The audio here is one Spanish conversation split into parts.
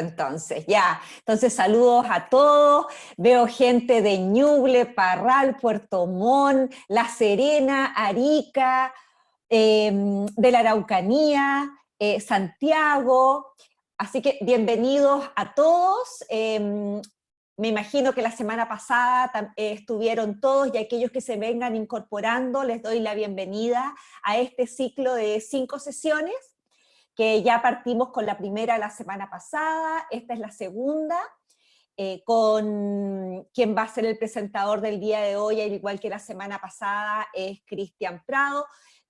Entonces, ya, entonces saludos a todos, veo gente de Ñuble, Parral, Puerto Montt, La Serena, Arica, de la Araucanía, Santiago, así que bienvenidos a todos. Me imagino que la semana pasada estuvieron todos y aquellos que se vengan incorporando, les doy la bienvenida a este ciclo de 5 sesiones, que ya partimos con la primera la semana pasada, esta es la segunda, con quien va a ser el presentador del día de hoy, al igual que la semana pasada, es Cristian Prado.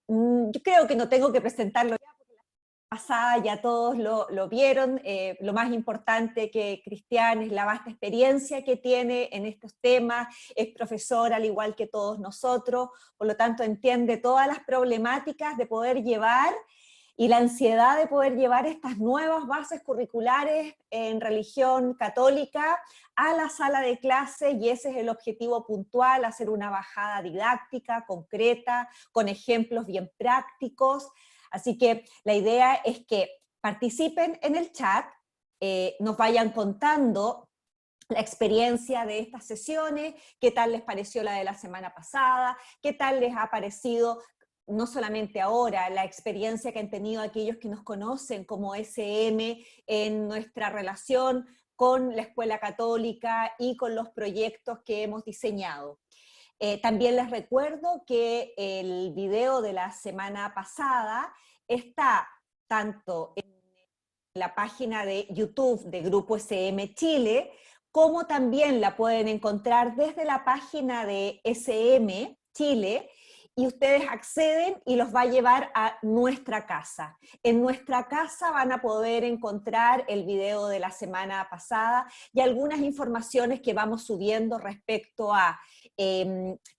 Yo creo que no tengo que presentarlo ya, porque la semana pasada ya todos lo vieron. Lo más importante que Cristian es la vasta experiencia que tiene en estos temas, es profesor al igual que todos nosotros, por lo tanto entiende todas las problemáticas de poder llevar y la ansiedad de poder llevar estas nuevas bases curriculares en religión católica a la sala de clase, y ese es el objetivo puntual, hacer una bajada didáctica, concreta, con ejemplos bien prácticos. Así que la idea es que participen en el chat, nos vayan contando la experiencia de estas sesiones, qué tal les pareció la de la semana pasada, qué tal les ha parecido no solamente ahora, la experiencia que han tenido aquellos que nos conocen como SM en nuestra relación con la Escuela Católica y con los proyectos que hemos diseñado. También les recuerdo que el video de la semana pasada está tanto en la página de YouTube de Grupo SM Chile, como también la pueden encontrar desde la página de SM Chile, y ustedes acceden y los va a llevar a nuestra casa. En nuestra casa van a poder encontrar el video de la semana pasada y algunas informaciones que vamos subiendo respecto a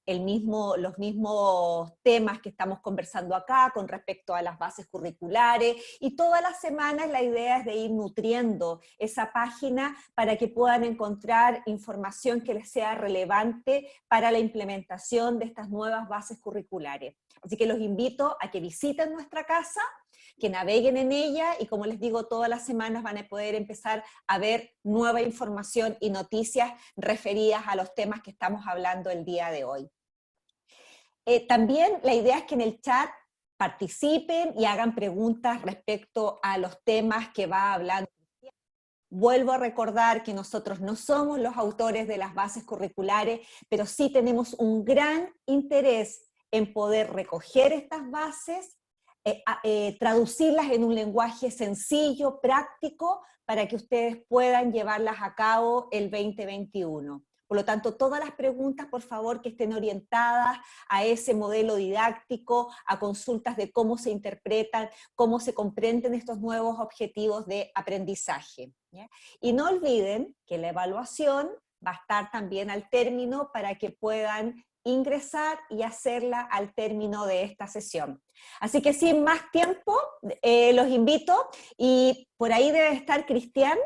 los mismos temas que estamos conversando acá con respecto a las bases curriculares, y todas las semanas la idea es de ir nutriendo esa página para que puedan encontrar información que les sea relevante para la implementación de estas nuevas bases curriculares. Así que los invito a que visiten nuestra casa, que naveguen en ella, y como les digo, todas las semanas van a poder empezar a ver nueva información y noticias referidas a los temas que estamos hablando el día de hoy. También la idea es que en el chat participen y hagan preguntas respecto a los temas que va hablando. Vuelvo a recordar que nosotros no somos los autores de las bases curriculares, pero sí tenemos un gran interés en poder recoger estas bases, traducirlas en un lenguaje sencillo, práctico, para que ustedes puedan llevarlas a cabo el 2021. Por lo tanto, todas las preguntas, por favor, que estén orientadas a ese modelo didáctico, a consultas de cómo se interpretan, cómo se comprenden estos nuevos objetivos de aprendizaje, ¿ya? Y no olviden que la evaluación va a estar también al término para que puedan ingresar y hacerla al término de esta sesión. Así que sin más tiempo, los invito, y por ahí debe estar Cristian.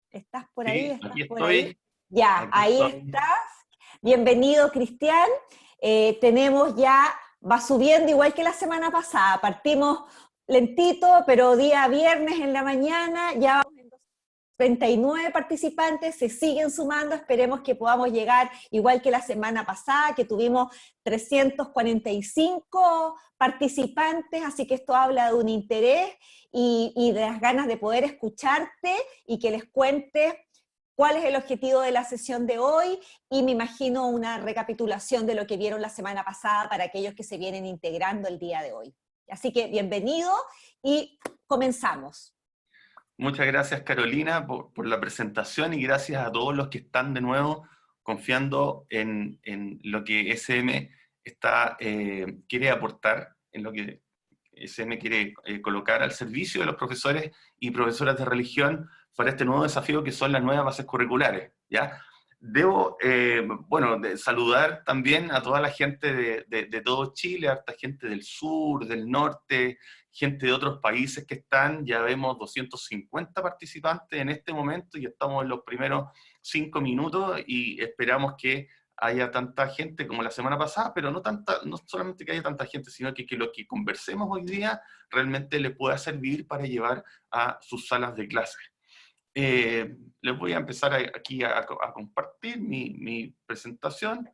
¿Estás por ahí? Sí, ¿Estás aquí por ahí? estoy. Ya, Aquí ahí estoy. estás. Bienvenido, Cristian. Tenemos ya, va subiendo igual que la semana pasada. Partimos lentito, pero día viernes en la mañana, ya vamos en 39 participantes, se siguen sumando, esperemos que podamos llegar igual que la semana pasada, que tuvimos 345 participantes, así que esto habla de un interés y de las ganas de poder escucharte y que les cuentes cuál es el objetivo de la sesión de hoy, y me imagino una recapitulación de lo que vieron la semana pasada para aquellos que se vienen integrando el día de hoy. Así que bienvenido y comenzamos. Muchas gracias, Carolina, por la presentación, y gracias a todos los que están de nuevo confiando en lo que SM quiere aportar, en lo que SM quiere colocar al servicio de los profesores y profesoras de religión para este nuevo desafío que son las nuevas bases curriculares, ¿ya? Debo, saludar también a toda la gente de todo Chile, a harta gente del sur, del norte, gente de otros países que están. Ya vemos 250 participantes en este momento y estamos en los primeros 5 minutos, y esperamos que haya tanta gente como la semana pasada, pero no solamente que haya tanta gente, sino que lo que conversemos hoy día realmente le pueda servir para llevar a sus salas de clase. les voy a empezar aquí a compartir mi presentación.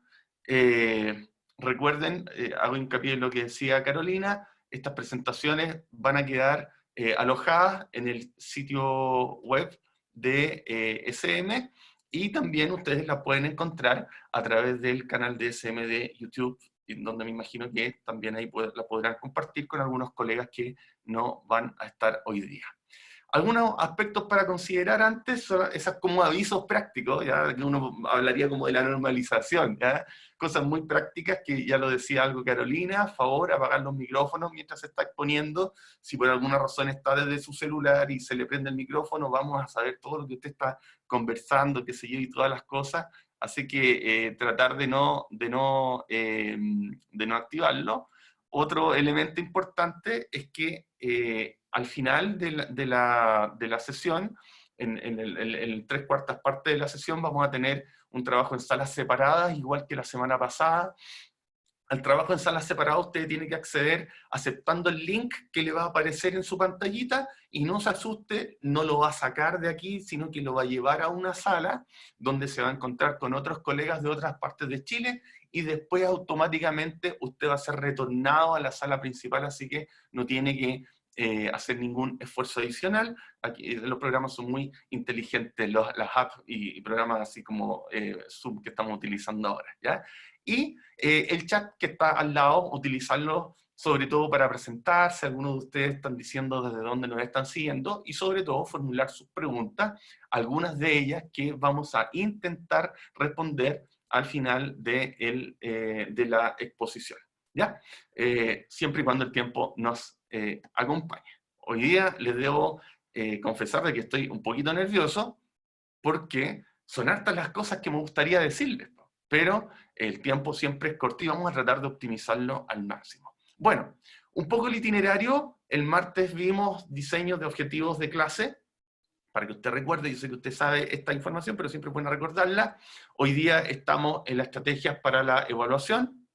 Recuerden, hago hincapié en lo que decía Carolina, estas presentaciones van a quedar alojadas en el sitio web de SM, y también ustedes las pueden encontrar a través del canal de SM de YouTube, donde me imagino que también ahí la podrán compartir con algunos colegas que no van a estar hoy día. Algunos aspectos para considerar antes son esas como avisos prácticos, ya que uno hablaría como de la normalización, ¿ya? Cosas muy prácticas que ya lo decía algo Carolina, a favor, apagar los micrófonos mientras se está exponiendo. Si por alguna razón está desde su celular y se le prende el micrófono, vamos a saber todo lo que usted está conversando, qué sé yo, y todas las cosas. Así que tratar de no activarlo. Otro elemento importante es que al final de la sesión, en el 3/4 parte de la sesión, vamos a tener un trabajo en salas separadas, igual que la semana pasada. Al trabajo en salas separadas usted tiene que acceder aceptando el link que le va a aparecer en su pantallita, y no se asuste, no lo va a sacar de aquí, sino que lo va a llevar a una sala donde se va a encontrar con otros colegas de otras partes de Chile, y después automáticamente usted va a ser retornado a la sala principal, así que no tiene que hacer ningún esfuerzo adicional. Aquí, los programas son muy inteligentes, las apps y programas así como Zoom que estamos utilizando ahora, ¿ya? Y el chat que está al lado, utilizarlo sobre todo para presentarse. Algunos de ustedes están diciendo desde dónde nos están siguiendo, y sobre todo formular sus preguntas, algunas de ellas que vamos a intentar responder al final de la exposición, ¿ya? Siempre y cuando el tiempo nos acompañe. Hoy día les debo confesar de que estoy un poquito nervioso, porque son hartas las cosas que me gustaría decirles, pero el tiempo siempre es corto y vamos a tratar de optimizarlo al máximo. Bueno, un poco el itinerario. El martes vimos diseños de objetivos de clase, para que usted recuerde. Yo sé que usted sabe esta información, pero siempre es bueno recordarla. Hoy día estamos en las estrategias para la evaluación,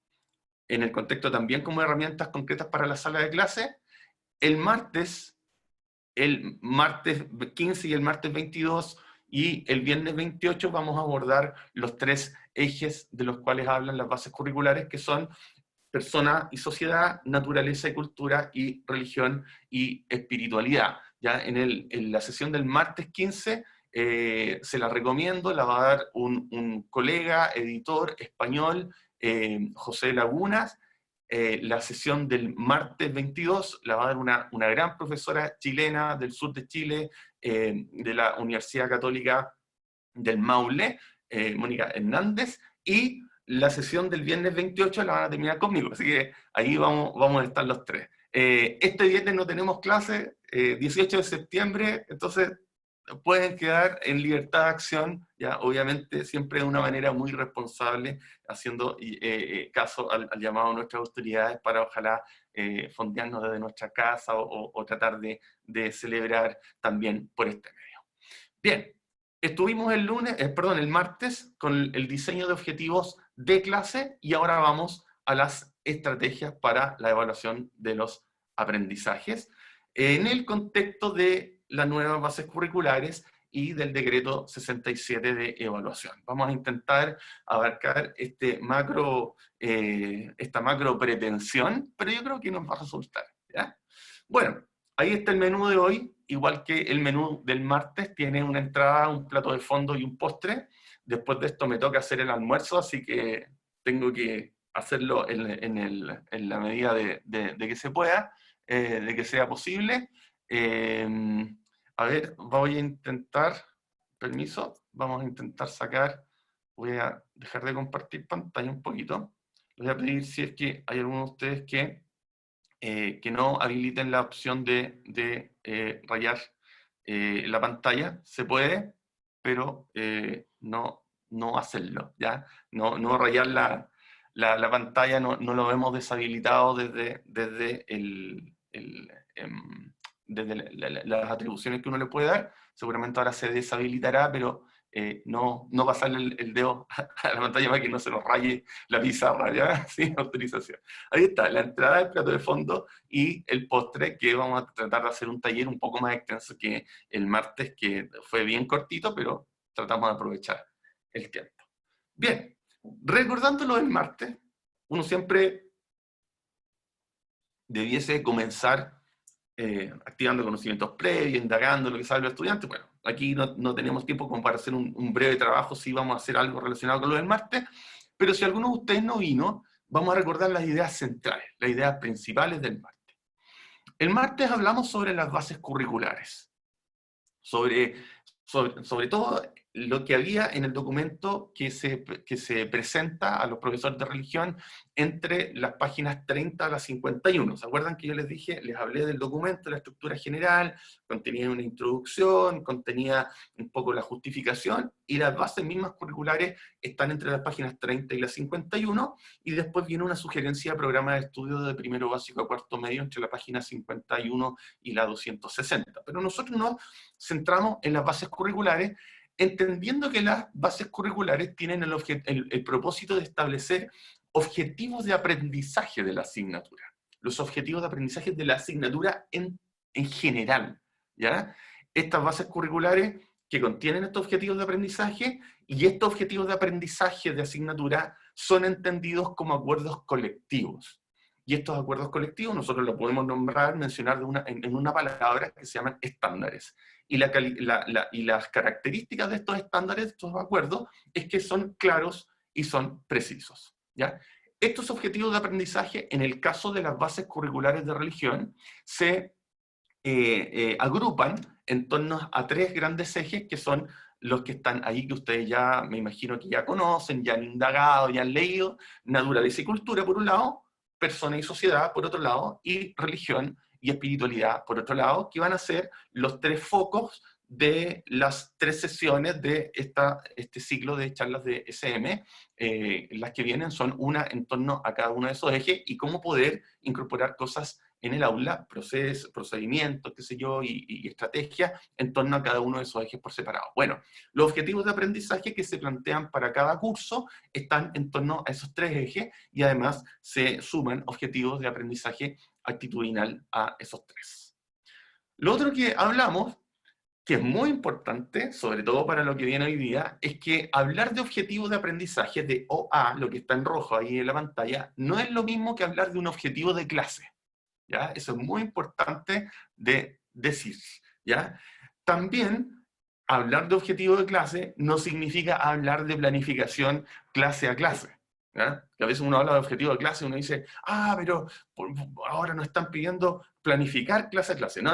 en el contexto también como herramientas concretas para la sala de clase. El martes 15 y el martes 22 y el viernes 28 vamos a abordar los 3 ejes de los cuales hablan las bases curriculares, que son persona y sociedad, naturaleza y cultura, y religión y espiritualidad. Ya en la sesión del martes 15 se la recomiendo, la va a dar un colega, editor español, José Lagunas. La sesión del martes 22 la va a dar una gran profesora chilena del sur de Chile, de la Universidad Católica del Maule, Mónica Hernández, y la sesión del viernes 28 la van a terminar conmigo, así que ahí vamos a estar los tres. Este viernes no tenemos clase, 18 de septiembre, entonces pueden quedar en libertad de acción, ya obviamente siempre de una manera muy responsable, haciendo caso al llamado de nuestras autoridades para ojalá fondearnos desde nuestra casa o tratar de celebrar también por este medio. Bien, estuvimos el martes con el diseño de objetivos de clase, y ahora vamos a las estrategias para la evaluación de los aprendizajes en el contexto de las nuevas bases curriculares y del decreto 67 de evaluación. Vamos a intentar abarcar esta macro pretensión, pero yo creo que nos va a resultar, ¿ya? Bueno, ahí está el menú de hoy, igual que el menú del martes, tiene una entrada, un plato de fondo y un postre. Después de esto me toca hacer el almuerzo, así que tengo que hacerlo en la medida de que se pueda, de que sea posible. A ver, voy a intentar, permiso, vamos a intentar sacar, voy a dejar de compartir pantalla un poquito. Les voy a pedir si es que hay alguno de ustedes que no habiliten la opción de rayar la pantalla. Se puede, pero no hacerlo, ¿ya? No rayar la pantalla, no lo hemos deshabilitado desde las atribuciones que uno le puede dar. Seguramente ahora se deshabilitará, pero no pasarle el dedo a la pantalla para que no se nos raye la pizarra, ¿ya? Sin autorización. Ahí está, la entrada del plato de fondo y el postre, que vamos a tratar de hacer un taller un poco más extenso que el martes, que fue bien cortito, pero tratamos de aprovechar el tiempo. Bien, recordando lo del martes, uno siempre debiese comenzar activando conocimientos previos, indagando lo que sabe el estudiante. Bueno, aquí no tenemos tiempo como para hacer un breve trabajo si vamos a hacer algo relacionado con lo del martes, pero si alguno de ustedes no vino, vamos a recordar las ideas centrales, las ideas principales del martes. El martes hablamos sobre las bases curriculares, sobre todo lo que había en el documento que se presenta a los profesores de religión entre las páginas 30 a las 51. ¿Se acuerdan que yo les dije, les hablé del documento, la estructura general, contenía una introducción, contenía un poco la justificación, y las bases mismas curriculares están entre las páginas 30 y las 51, y después viene una sugerencia de programa de estudio de primero básico a cuarto medio entre la página 51 y la 260. Pero nosotros nos centramos en las bases curriculares, entendiendo que las bases curriculares tienen el propósito de establecer objetivos de aprendizaje de la asignatura. Los objetivos de aprendizaje de la asignatura en general, ¿ya? Estas bases curriculares que contienen estos objetivos de aprendizaje, y estos objetivos de aprendizaje de asignatura son entendidos como acuerdos colectivos. Y estos acuerdos colectivos nosotros los podemos nombrar, mencionar en una palabra que se llaman estándares. Y las características de estos estándares, de estos acuerdos, es que son claros y son precisos, ¿ya? Estos objetivos de aprendizaje, en el caso de las bases curriculares de religión, se agrupan en torno a tres grandes ejes, que son los que están ahí, que ustedes ya, me imagino que ya conocen, ya han indagado, ya han leído: naturaleza y cultura, por un lado; persona y sociedad, por otro lado; y religión y espiritualidad, por otro lado, que van a ser los tres focos de las tres sesiones de este ciclo de charlas de SM. Las que vienen son una en torno a cada uno de esos ejes y cómo poder incorporar cosas en el aula, procedimientos, qué sé yo, y estrategias en torno a cada uno de esos ejes por separado. Bueno, los objetivos de aprendizaje que se plantean para cada curso están en torno a esos tres ejes, y además se suman objetivos de aprendizaje actitudinal a esos tres. Lo otro que hablamos, que es muy importante, sobre todo para lo que viene hoy día, es que hablar de objetivos de aprendizaje, de OA, lo que está en rojo ahí en la pantalla, no es lo mismo que hablar de un objetivo de clase, ¿ya? Eso es muy importante de decir, ¿ya? También, hablar de objetivo de clase no significa hablar de planificación clase a clase, ¿ya? Que a veces uno habla de objetivo de clase y uno dice, pero ahora nos están pidiendo planificar clase a clase. No.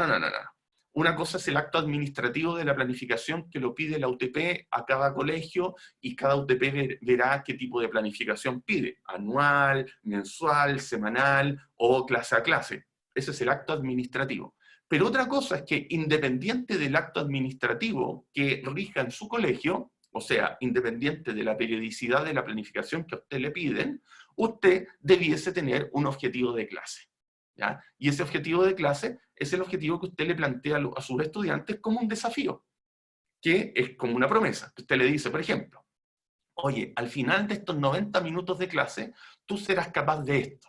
Una cosa es el acto administrativo de la planificación, que lo pide la UTP a cada colegio, y cada UTP verá qué tipo de planificación pide: anual, mensual, semanal o clase a clase. Ese es el acto administrativo. Pero otra cosa es que, independiente del acto administrativo que rija en su colegio, o sea, independiente de la periodicidad de la planificación que a usted le piden, usted debiese tener un objetivo de clase, ¿ya? Y ese objetivo de clase es el objetivo que usted le plantea a sus estudiantes como un desafío, que es como una promesa. Usted le dice, por ejemplo: oye, al final de estos 90 minutos de clase, tú serás capaz de esto.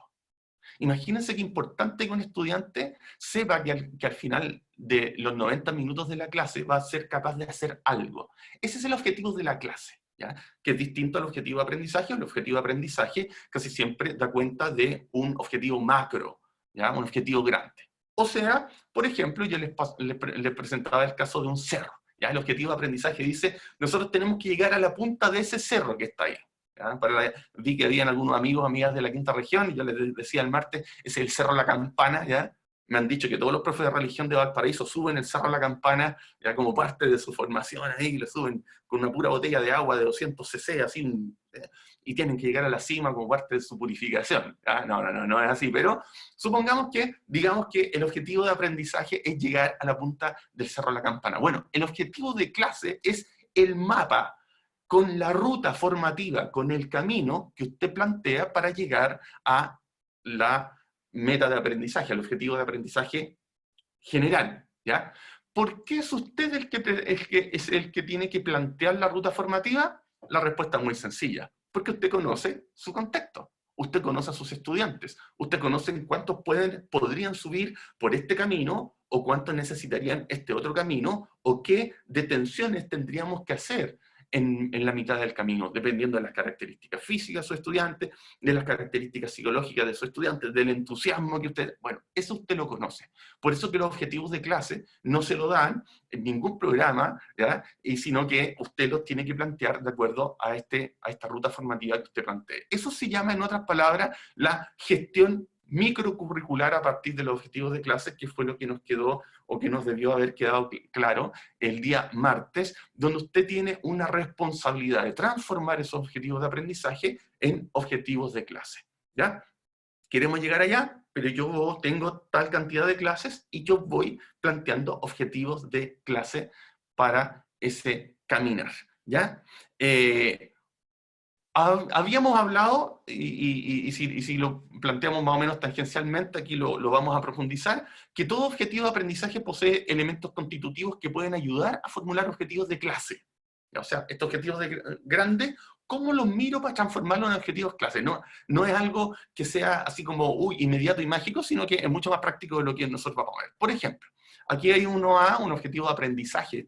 Imagínense qué importante que un estudiante sepa que al final de los 90 minutos de la clase va a ser capaz de hacer algo. Ese es el objetivo de la clase, ¿ya? Que es distinto al objetivo de aprendizaje. El objetivo de aprendizaje casi siempre da cuenta de un objetivo macro, ¿ya? Un objetivo grande. O sea, por ejemplo, yo les presentaba el caso de un cerro, ¿ya? El objetivo de aprendizaje dice: nosotros tenemos que llegar a la punta de ese cerro que está ahí, ¿ya? Vi que habían algunos amigos, amigas de la quinta región, y yo les decía el martes, es el Cerro La Campana, ¿ya? Me han dicho que todos los profes de religión de Valparaíso suben el Cerro La Campana, ya, como parte de su formación ahí, y lo suben con una pura botella de agua de 200 cc, así, y tienen que llegar a la cima como parte de su purificación, ¿ya? No es así, pero supongamos que, digamos que el objetivo de aprendizaje es llegar a la punta del Cerro La Campana. Bueno, el objetivo de clase es el mapa con la ruta formativa, con el camino que usted plantea para llegar a la meta de aprendizaje, al objetivo de aprendizaje general, ¿ya? ¿por qué es usted el que tiene que plantear la ruta formativa? La respuesta es muy sencilla, porque usted conoce su contexto, usted conoce a sus estudiantes, usted conoce cuántos podrían subir por este camino, o cuántos necesitarían este otro camino, o qué detenciones tendríamos que hacer en la mitad del camino, dependiendo de las características físicas de su estudiante, de las características psicológicas de su estudiante, del entusiasmo que usted... Bueno, eso usted lo conoce. Por eso que los objetivos de clase no se lo dan en ningún programa, ¿ya? Y sino que usted los tiene que plantear de acuerdo a esta ruta formativa que usted plantee. Eso se llama, en otras palabras, la gestión microcurricular a partir de los objetivos de clase, que fue lo que nos quedó, o que nos debió haber quedado claro el día martes, donde usted tiene una responsabilidad de transformar esos objetivos de aprendizaje en objetivos de clase, ¿ya? Queremos llegar allá, pero yo tengo tal cantidad de clases y yo voy planteando objetivos de clase para ese caminar, ¿ya? Habíamos hablado, y si lo planteamos más o menos tangencialmente, aquí lo vamos a profundizar, que todo objetivo de aprendizaje posee elementos constitutivos que pueden ayudar a formular objetivos de clase. O sea, estos objetivos grandes, ¿cómo los miro para transformarlos en objetivos clase? No es algo que sea así como inmediato y mágico, sino que es mucho más práctico de lo que nosotros vamos a ver. Por ejemplo, aquí hay un objetivo de aprendizaje,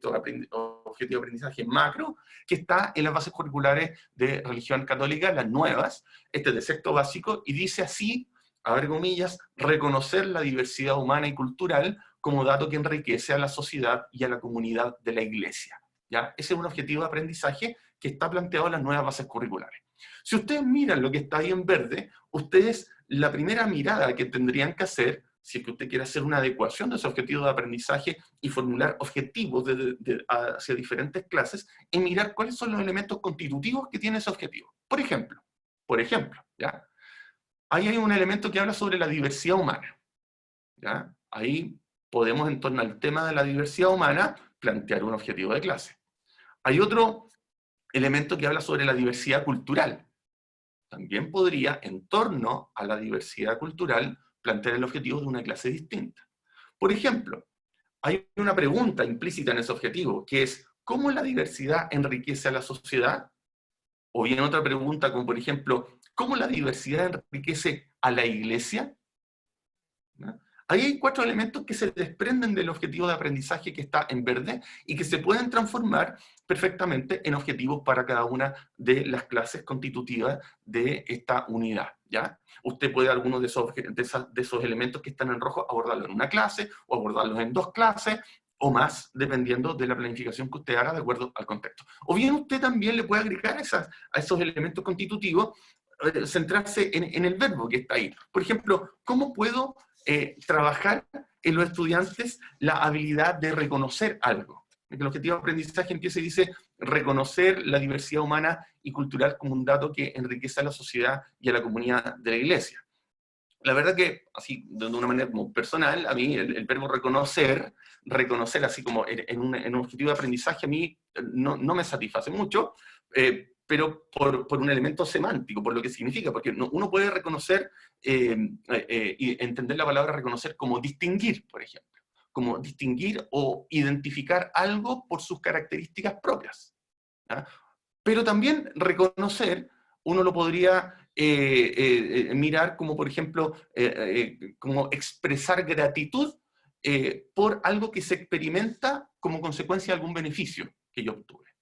objetivo de aprendizaje macro, que está en las bases curriculares de religión católica, las nuevas, este es de sexto básico, y dice así, abre comillas, reconocer la diversidad humana y cultural como dato que enriquece a la sociedad y a la comunidad de la iglesia. ¿Ya? Ese es un objetivo de aprendizaje que está planteado en las nuevas bases curriculares. Si ustedes miran lo que está ahí en verde, ustedes, la primera mirada que tendrían que hacer, si es que usted quiere hacer una adecuación de ese objetivo de aprendizaje y formular objetivos hacia diferentes clases, es mirar cuáles son los elementos constitutivos que tiene ese objetivo. Por ejemplo, ¿ya? Ahí hay un elemento que habla sobre la diversidad humana, ¿ya? Ahí podemos, en torno al tema de la diversidad humana, plantear un objetivo de clase. Hay otro elemento que habla sobre la diversidad cultural. También podría, en torno a la diversidad cultural, plantear el objetivo de una clase distinta. Por ejemplo, hay una pregunta implícita en ese objetivo, que es, ¿cómo la diversidad enriquece a la sociedad? O bien otra pregunta como, por ejemplo, ¿cómo la diversidad enriquece a la iglesia? ¿No? Ahí hay 4 elementos que se desprenden del objetivo de aprendizaje que está en verde y que se pueden transformar perfectamente en objetivos para cada una de las clases constitutivas de esta unidad, ¿ya? Usted puede algunos de esos elementos que están en rojo abordarlos en una clase o abordarlos en 2 clases o más, dependiendo de la planificación que usted haga de acuerdo al contexto. O bien usted también le puede agregar a esos elementos constitutivos, centrarse en el verbo que está ahí. Por ejemplo, ¿cómo puedo trabajar en los estudiantes la habilidad de reconocer algo? El objetivo de aprendizaje empieza y dice reconocer la diversidad humana y cultural como un dato que enriquece a la sociedad y a la comunidad de la iglesia. La verdad que, así, de una manera como personal, a mí el verbo reconocer así como en un objetivo de aprendizaje, a mí no me satisface mucho, pero por un elemento semántico, por lo que significa, porque uno puede reconocer y entender la palabra reconocer como distinguir, por ejemplo, como distinguir o identificar algo por sus características propias, ¿ya? Pero también reconocer, uno lo podría mirar como, por ejemplo, como expresar gratitud por algo que se experimenta como consecuencia de algún beneficio que yo obtuve,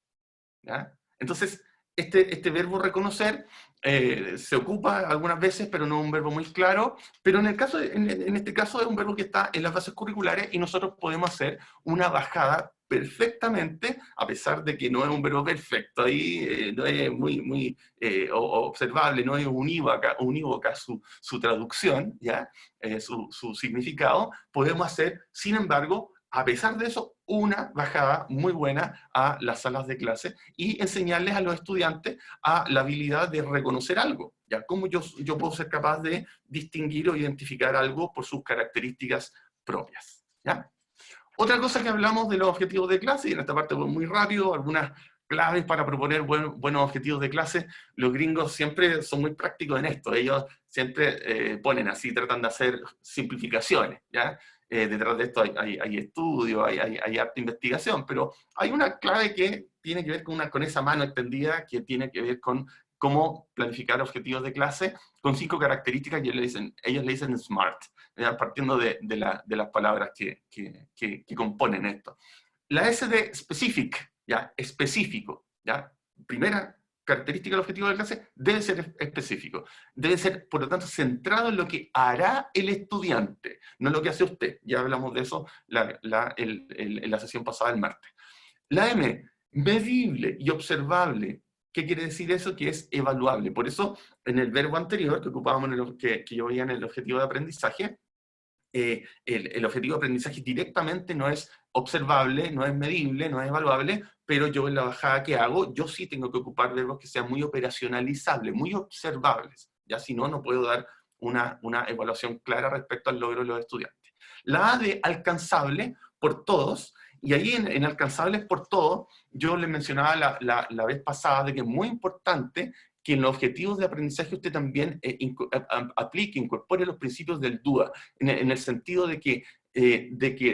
¿ya? Entonces, este verbo reconocer se ocupa algunas veces, pero no es un verbo muy claro, pero en este caso es un verbo que está en las bases curriculares y nosotros podemos hacer una bajada perfectamente, a pesar de que no es un verbo perfecto, ahí no es muy observable, no es unívoca su traducción, ¿ya? Su significado, podemos hacer, sin embargo, a pesar de eso, una bajada muy buena a las salas de clase y enseñarles a los estudiantes a la habilidad de reconocer algo, ¿ya? Cómo yo puedo ser capaz de distinguir o identificar algo por sus características propias, ¿ya? Otra cosa que hablamos de los objetivos de clase, y en esta parte voy muy rápido, algunas claves para proponer buenos objetivos de clase. Los gringos siempre son muy prácticos en esto, ellos siempre ponen así, tratan de hacer simplificaciones, ¿ya? detrás de esto hay estudio, hay harta investigación, pero hay una clave que tiene que ver con esa mano extendida, que tiene que ver con cómo planificar objetivos de clase con 5 características que ellos le dicen SMART, ¿ya? Partiendo de las palabras que componen esto. La S de specific, ¿ya? Específico, ¿ya? Primera característica del objetivo de clase, debe ser específico. Debe ser, por lo tanto, centrado en lo que hará el estudiante, no en lo que hace usted. Ya hablamos de eso en la sesión pasada el martes. La M, medible y observable. ¿Qué quiere decir eso? Que es evaluable. Por eso, en el verbo anterior que ocupábamos, que yo veía en el objetivo de aprendizaje, el objetivo de aprendizaje directamente no es observable, no es medible, no es evaluable, pero yo en la bajada que hago, yo sí tengo que ocupar verbos que sean muy operacionalizables, muy observables. Ya si no, no puedo dar una evaluación clara respecto al logro de los estudiantes. La A de alcanzable por todos, y ahí en alcanzables por todos, yo les mencionaba la vez pasada de que es muy importante que en los objetivos de aprendizaje usted también aplique, incorpore los principios del DUA, en el sentido de que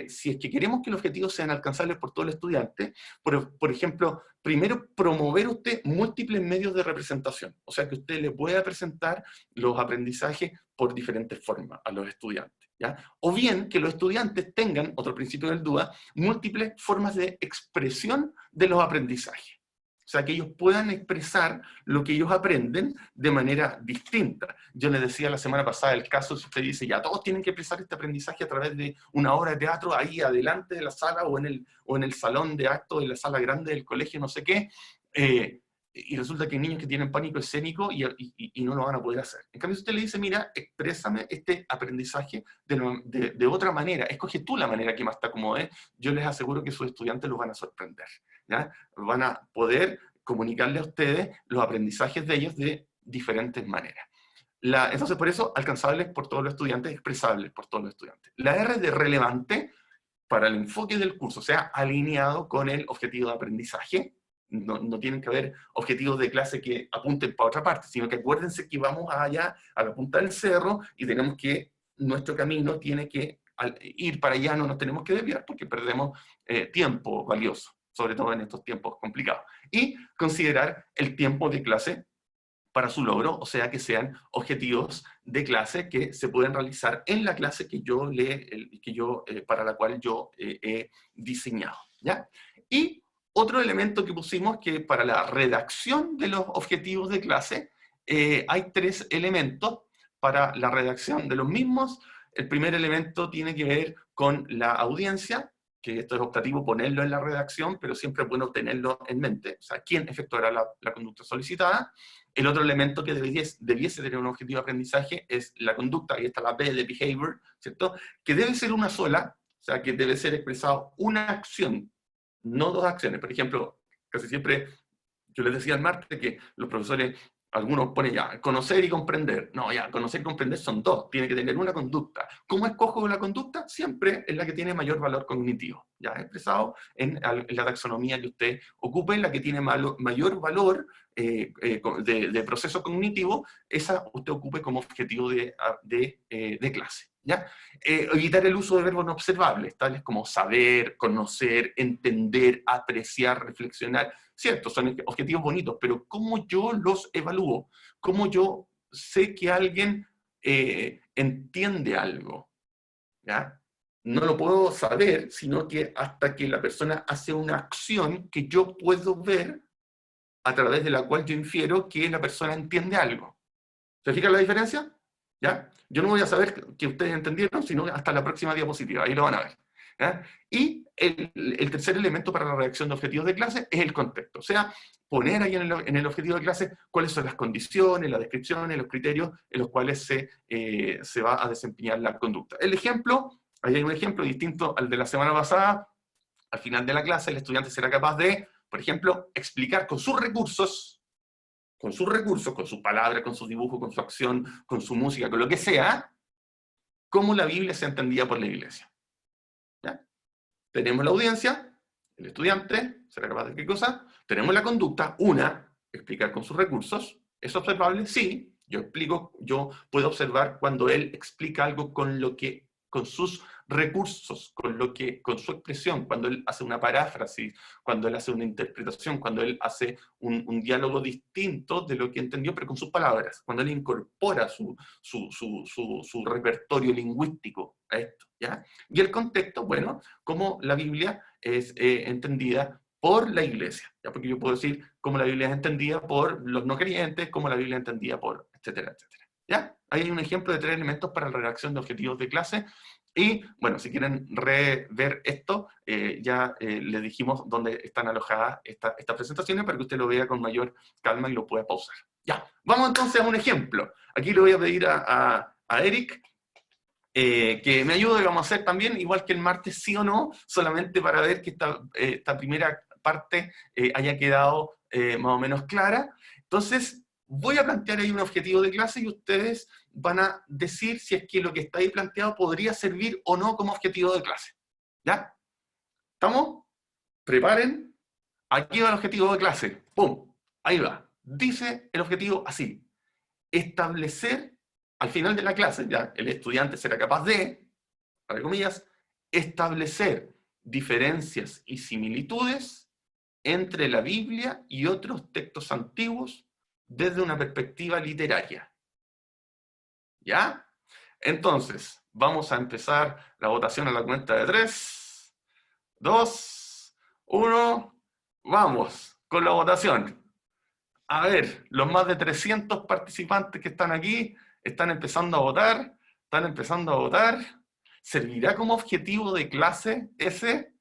si es que queremos que los objetivos sean alcanzables por todo el estudiante, por ejemplo, primero promover usted múltiples medios de representación, o sea que usted le pueda presentar los aprendizajes por diferentes formas a los estudiantes, ¿ya? O bien que los estudiantes tengan, otro principio del DUA, múltiples formas de expresión de los aprendizajes. O sea, que ellos puedan expresar lo que ellos aprenden de manera distinta. Yo les decía la semana pasada el caso, si usted dice, ya todos tienen que expresar este aprendizaje a través de una obra de teatro ahí adelante de la sala o en el salón de actos de la sala grande del colegio, no sé qué, y resulta que hay niños que tienen pánico escénico y no lo van a poder hacer. En cambio, si usted le dice, mira, exprésame este aprendizaje de otra manera, escoge tú la manera que más te acomode, yo les aseguro que sus estudiantes los van a sorprender, ¿ya? Van a poder comunicarle a ustedes los aprendizajes de ellos de diferentes maneras. Entonces, por eso, alcanzables por todos los estudiantes, expresables por todos los estudiantes. La R de relevante para el enfoque del curso, o sea, alineado con el objetivo de aprendizaje. No tienen que haber objetivos de clase que apunten para otra parte, sino que acuérdense que vamos allá a la punta del cerro y tenemos que, nuestro camino tiene que ir para allá, no nos tenemos que desviar porque perdemos tiempo valioso, sobre todo en estos tiempos complicados. Y considerar el tiempo de clase para su logro, o sea, que sean objetivos de clase que se pueden realizar en la clase para la cual yo he diseñado, ¿ya? Y otro elemento que pusimos que para la redacción de los objetivos de clase, hay 3 elementos para la redacción de los mismos. El primer elemento tiene que ver con la audiencia, que esto es optativo ponerlo en la redacción, pero siempre es bueno tenerlo en mente, o sea, quién efectuará la conducta solicitada. El otro elemento que debiese tener un objetivo de aprendizaje es la conducta, ahí está la B de behavior, ¿cierto? Que debe ser una sola, o sea, que debe ser expresado una acción, no 2 acciones. Por ejemplo, casi siempre, yo les decía el martes que los profesores, algunos ponen ya, conocer y comprender. No, ya, conocer y comprender son 2, tiene que tener una conducta. ¿Cómo escojo la conducta? Siempre es la que tiene mayor valor cognitivo, ya expresado en la taxonomía que usted ocupe, la que tiene mayor valor de proceso cognitivo, esa usted ocupe como objetivo de clase, ¿ya? Evitar el uso de verbos no observables, tales como saber, conocer, entender, apreciar, reflexionar. Cierto, son objetivos bonitos, pero ¿cómo yo los evalúo? ¿Cómo yo sé que alguien entiende algo? ¿Ya? No lo puedo saber, sino que hasta que la persona hace una acción que yo puedo ver, a través de la cual yo infiero que la persona entiende algo. ¿Se fijan la diferencia? ¿Ya? Yo no voy a saber que ustedes entendieron, sino hasta la próxima diapositiva, ahí lo van a ver. ¿Ya? Y el tercer elemento para la redacción de objetivos de clase es el contexto, o sea, poner ahí en el objetivo de clase cuáles son las condiciones, las descripciones, los criterios en los cuales se va a desempeñar la conducta. El ejemplo, ahí hay un ejemplo distinto al de la semana pasada. Al final de la clase el estudiante será capaz de, por ejemplo, explicar con sus recursos, con sus palabras, con sus dibujos, con su acción, con su música, con lo que sea, cómo la Biblia se entendía por la iglesia. ¿Ya? Tenemos la audiencia, el estudiante será capaz de qué cosa, tenemos la conducta, explicar con sus recursos, ¿es observable? Sí, yo puedo observar cuando él explica algo con sus recursos, con su expresión, cuando él hace una paráfrasis, cuando él hace una interpretación, cuando él hace un diálogo distinto de lo que entendió, pero con sus palabras, cuando él incorpora su repertorio lingüístico a esto, ¿ya? Y el contexto, bueno, cómo la Biblia es entendida por la iglesia, ¿ya? Porque yo puedo decir cómo la Biblia es entendida por los no creyentes, cómo la Biblia es entendida por, etcétera, etcétera. ¿Ya? Ahí hay un ejemplo de 3 elementos para la redacción de objetivos de clase. Y, bueno, si quieren rever esto, ya les dijimos dónde están alojadas estas presentaciones para que usted lo vea con mayor calma y lo pueda pausar. Ya, vamos entonces a un ejemplo. Aquí le voy a pedir a Eric que me ayude, vamos a hacer también, igual que el martes, sí o no, solamente para ver que esta primera parte haya quedado más o menos clara. Entonces, voy a plantear ahí un objetivo de clase y ustedes van a decir si es que lo que está ahí planteado podría servir o no como objetivo de clase. ¿Ya? ¿Estamos? Preparen. Aquí va el objetivo de clase. ¡Pum! Ahí va. Dice el objetivo así. Establecer, al final de la clase, ya el estudiante será capaz de, entre comillas, establecer diferencias y similitudes entre la Biblia y otros textos antiguos desde una perspectiva literaria. ¿Ya? Entonces, vamos a empezar la votación a la cuenta de 3, 2, 1, vamos con la votación. A ver, los más de 300 participantes que están aquí están empezando a votar, ¿Servirá como objetivo de clase ese?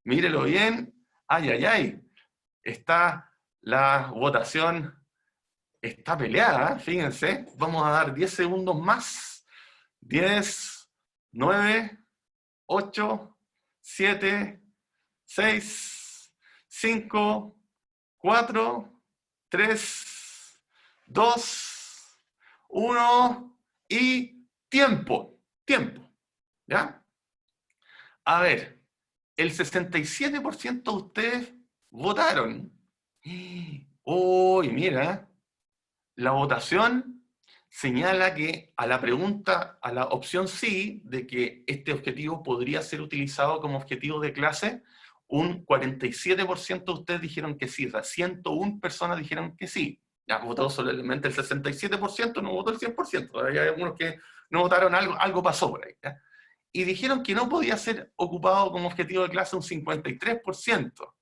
Mírelo bien. Ay, ay, ay. Está la votación, está peleada, fíjense. Vamos a dar 10 segundos más. 10, 9, 8, 7, 6, 5, 4, 3, 2, 1 y tiempo. ¿Ya? A ver, el 67% de ustedes votaron. Uy, mira, la votación señala que a la pregunta, a la opción sí, de que este objetivo podría ser utilizado como objetivo de clase, un 47% de ustedes dijeron que sí, o sea, 101 personas dijeron que sí. Ya votó solamente el 67%, no votó el 100%, hay algunos que no votaron, algo pasó por ahí. ¿Ya? Y dijeron que no podía ser ocupado como objetivo de clase un 53%.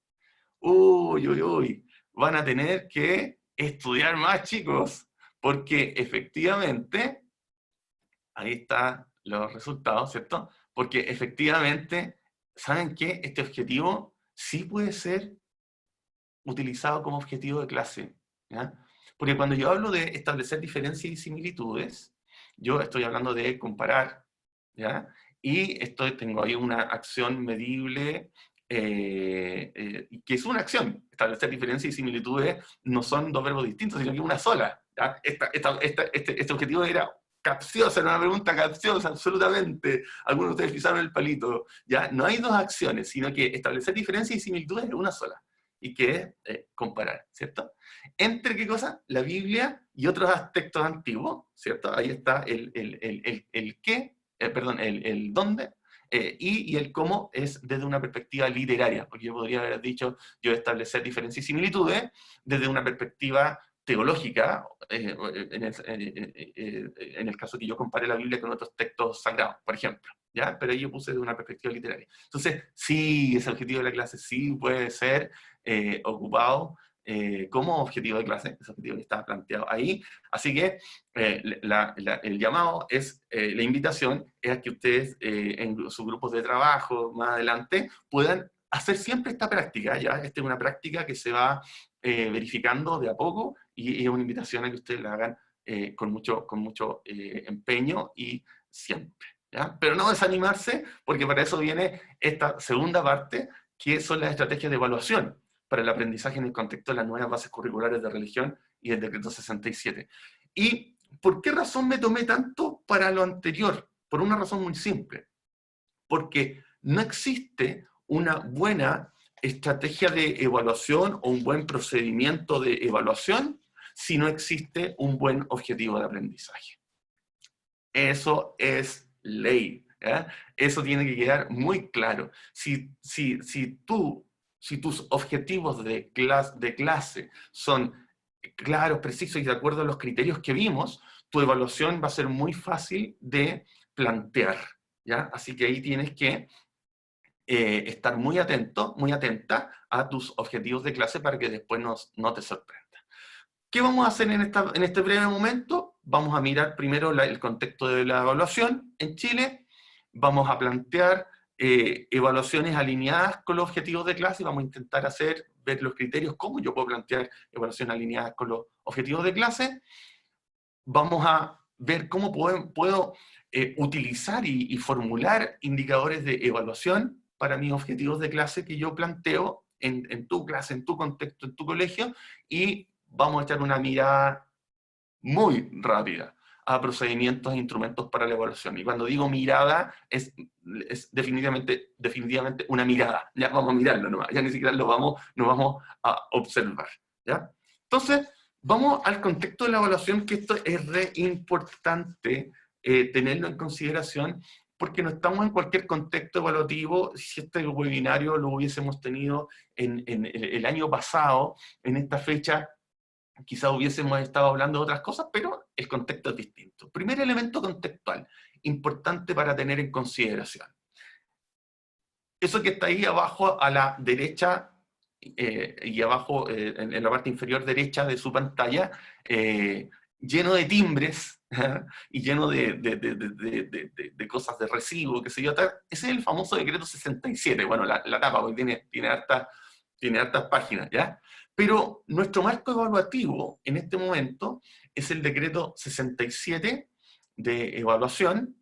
Uy, van a tener que estudiar más, chicos, porque efectivamente, ahí están los resultados, ¿cierto? Porque efectivamente, ¿saben qué? Este objetivo sí puede ser utilizado como objetivo de clase, ¿ya? Porque cuando yo hablo de establecer diferencias y similitudes, yo estoy hablando de comparar, ¿ya? Y tengo ahí una acción medible, que es una acción. Establecer diferencias y similitudes no son dos verbos distintos, sino que una sola, ¿ya? Este objetivo era capciosa, era una pregunta capciosa, absolutamente. Algunos de ustedes pisaron el palito, ¿ya? No hay dos acciones, sino que establecer diferencias y similitudes es una sola, y que es comparar, ¿cierto? Entre qué cosa, la Biblia y otros textos antiguos, ¿cierto? Ahí está el qué, perdón, el dónde, y el cómo es desde una perspectiva literaria, porque yo podría haber dicho, yo establecer diferencias y similitudes desde una perspectiva teológica, en el caso que yo compare la Biblia con otros textos sagrados, por ejemplo, ¿ya? Pero ahí yo puse desde una perspectiva literaria. Entonces, sí, ese objetivo de la clase sí puede ser ocupado como objetivo de clase, ese objetivo que estaba planteado ahí. Así que el llamado es, la invitación es a que ustedes en sus grupos de trabajo más adelante puedan hacer siempre esta práctica, ¿ya? Esta es una práctica que se va verificando de a poco y es una invitación a que ustedes la hagan con mucho empeño y siempre, ¿ya? Pero no desanimarse, porque para eso viene esta segunda parte, que son las estrategias de evaluación para el aprendizaje en el contexto de las nuevas bases curriculares de religión y el decreto 67. ¿Y por qué razón me tomé tanto para lo anterior? Por una razón muy simple. Porque no existe una buena estrategia de evaluación o un buen procedimiento de evaluación si no existe un buen objetivo de aprendizaje. Eso es ley. ¿ya? Eso tiene que quedar muy claro. Si tus objetivos de clase son claros, precisos y de acuerdo a los criterios que vimos, tu evaluación va a ser muy fácil de plantear, ¿ya? Así que ahí tienes que estar muy atento, muy atenta a tus objetivos de clase para que después no te sorprenda. ¿Qué vamos a hacer en este breve momento? Vamos a mirar primero el contexto de la evaluación en Chile, vamos a plantear evaluaciones alineadas con los objetivos de clase y vamos a intentar ver los criterios, cómo yo puedo plantear evaluaciones alineadas con los objetivos de clase. Vamos a ver cómo puedo utilizar y formular indicadores de evaluación para mis objetivos de clase que yo planteo en tu clase, en tu contexto, en tu colegio, y vamos a echar una mirada muy rápida a procedimientos e instrumentos para la evaluación. Y cuando digo mirada, es definitivamente una mirada. Ya vamos a mirarlo nomás, ya ni siquiera nos vamos a observar. ¿Ya? Entonces, vamos al contexto de la evaluación, que esto es re importante tenerlo en consideración, porque no estamos en cualquier contexto evaluativo. Si este webinario lo hubiésemos tenido en el año pasado, en esta fecha, quizás hubiésemos estado hablando de otras cosas, pero el contexto es distinto. Primer elemento contextual, importante para tener en consideración. Eso que está ahí abajo a la derecha, y abajo en la parte inferior derecha de su pantalla, lleno de timbres, y lleno de cosas de recibo, qué sé yo, ese es el famoso decreto 67, bueno, la tapa, porque tiene hartas páginas, ¿ya? Pero nuestro marco evaluativo en este momento es el decreto 67 de evaluación,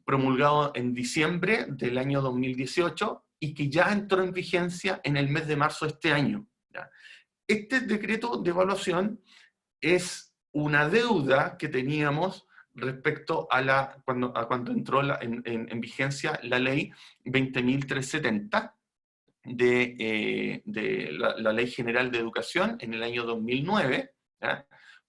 promulgado en diciembre del año 2018 y que ya entró en vigencia en el mes de marzo de este año, ¿ya? Este decreto de evaluación es una deuda que teníamos respecto a cuando entró en vigencia la ley 20.370 de la Ley General de Educación en el año 2009, ¿ya?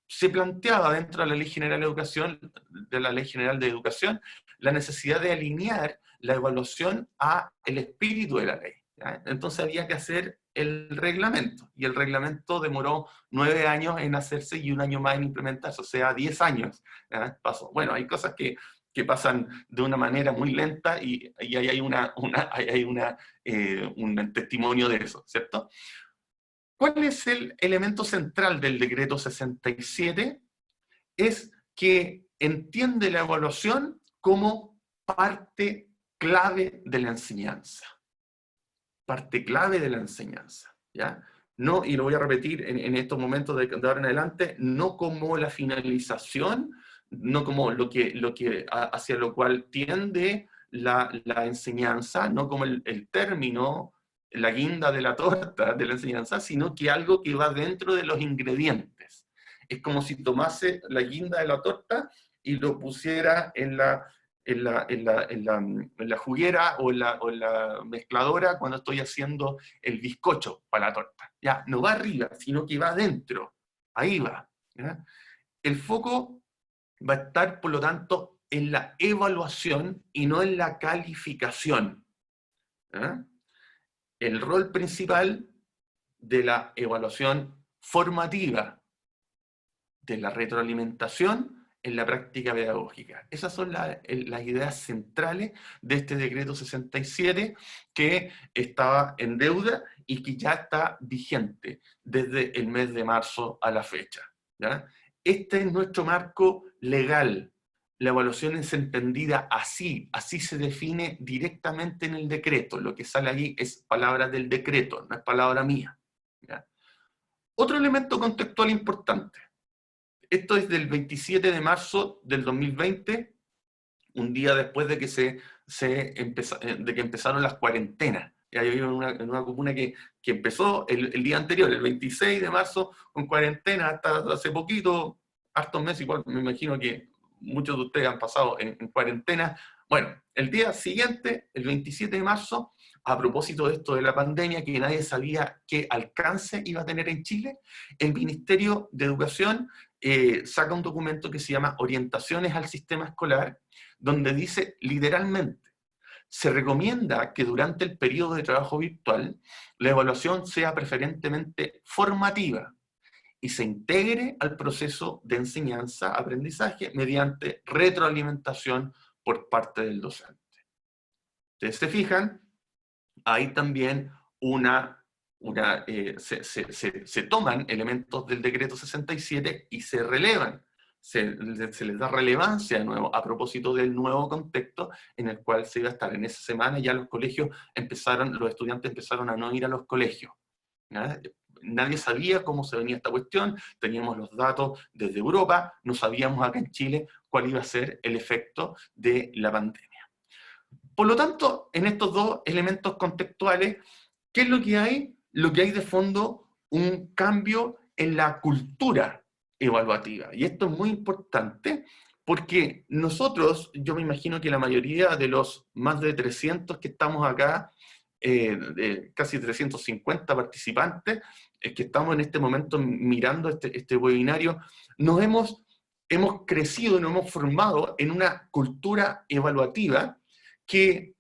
Se planteaba dentro de la Ley General de Educación, la necesidad de alinear la evaluación a el espíritu de la ley, ¿ya? Entonces había que hacer el reglamento, y el reglamento demoró 9 años en hacerse y 1 año más en implementarse, o sea, 10 años, ¿ya? Pasó. Bueno, hay cosas que pasan de una manera muy lenta y ahí hay un testimonio de eso, ¿cierto? ¿Cuál es el elemento central del decreto 67? Es que entiende la evaluación como parte clave de la enseñanza. Parte clave de la enseñanza, ¿ya? No, y lo voy a repetir en estos momentos de ahora en adelante, no como la finalización, no como lo que hacia lo cual tiende la enseñanza, no como el término, la guinda de la torta de la enseñanza, sino que algo que va dentro de los ingredientes. Es como si tomase la guinda de la torta y lo pusiera en la juguera o en la mezcladora cuando estoy haciendo el bizcocho para la torta. Ya, no va arriba, sino que va adentro. Ahí va, ¿ya? El foco va a estar, por lo tanto, en la evaluación y no en la calificación, ¿ya? El rol principal de la evaluación formativa, de la retroalimentación en la práctica pedagógica. Esas son las ideas centrales de este decreto 67, que estaba en deuda y que ya está vigente desde el mes de marzo a la fecha, ¿ya? Este es nuestro marco legal. La evaluación es entendida así se define directamente en el decreto. Lo que sale allí es palabra del decreto, no es palabra mía, ¿ya? Otro elemento contextual importante. Esto es del 27 de marzo del 2020, un día después de que empezaron las cuarentenas. Ya yo vivo en una comuna que empezó el día anterior, el 26 de marzo, con cuarentena hasta hace poquito, hartos meses, igual me imagino que muchos de ustedes han pasado en cuarentena. Bueno, el día siguiente, el 27 de marzo, a propósito de esto de la pandemia, que nadie sabía qué alcance iba a tener en Chile, el Ministerio de Educación saca un documento que se llama Orientaciones al Sistema Escolar, donde dice literalmente: se recomienda que durante el periodo de trabajo virtual la evaluación sea preferentemente formativa y se integre al proceso de enseñanza-aprendizaje mediante retroalimentación por parte del docente. Ustedes se fijan, hay también se toman elementos del decreto 67 y se relevan, se les da relevancia de nuevo a propósito del nuevo contexto en el cual se iba a estar. En esa semana ya los estudiantes empezaron a no ir a los colegios, ¿ya? Nadie sabía cómo se venía esta cuestión, teníamos los datos desde Europa, no sabíamos acá en Chile cuál iba a ser el efecto de la pandemia. Por lo tanto, en estos dos elementos contextuales, ¿qué es lo que hay? Lo que hay de fondo, un cambio en la cultura evaluativa. Y esto es muy importante porque nosotros, yo me imagino que la mayoría de los más de 300 que estamos acá, de casi 350 participantes, que estamos en este momento mirando este webinario, hemos crecido y nos hemos formado en una cultura evaluativa que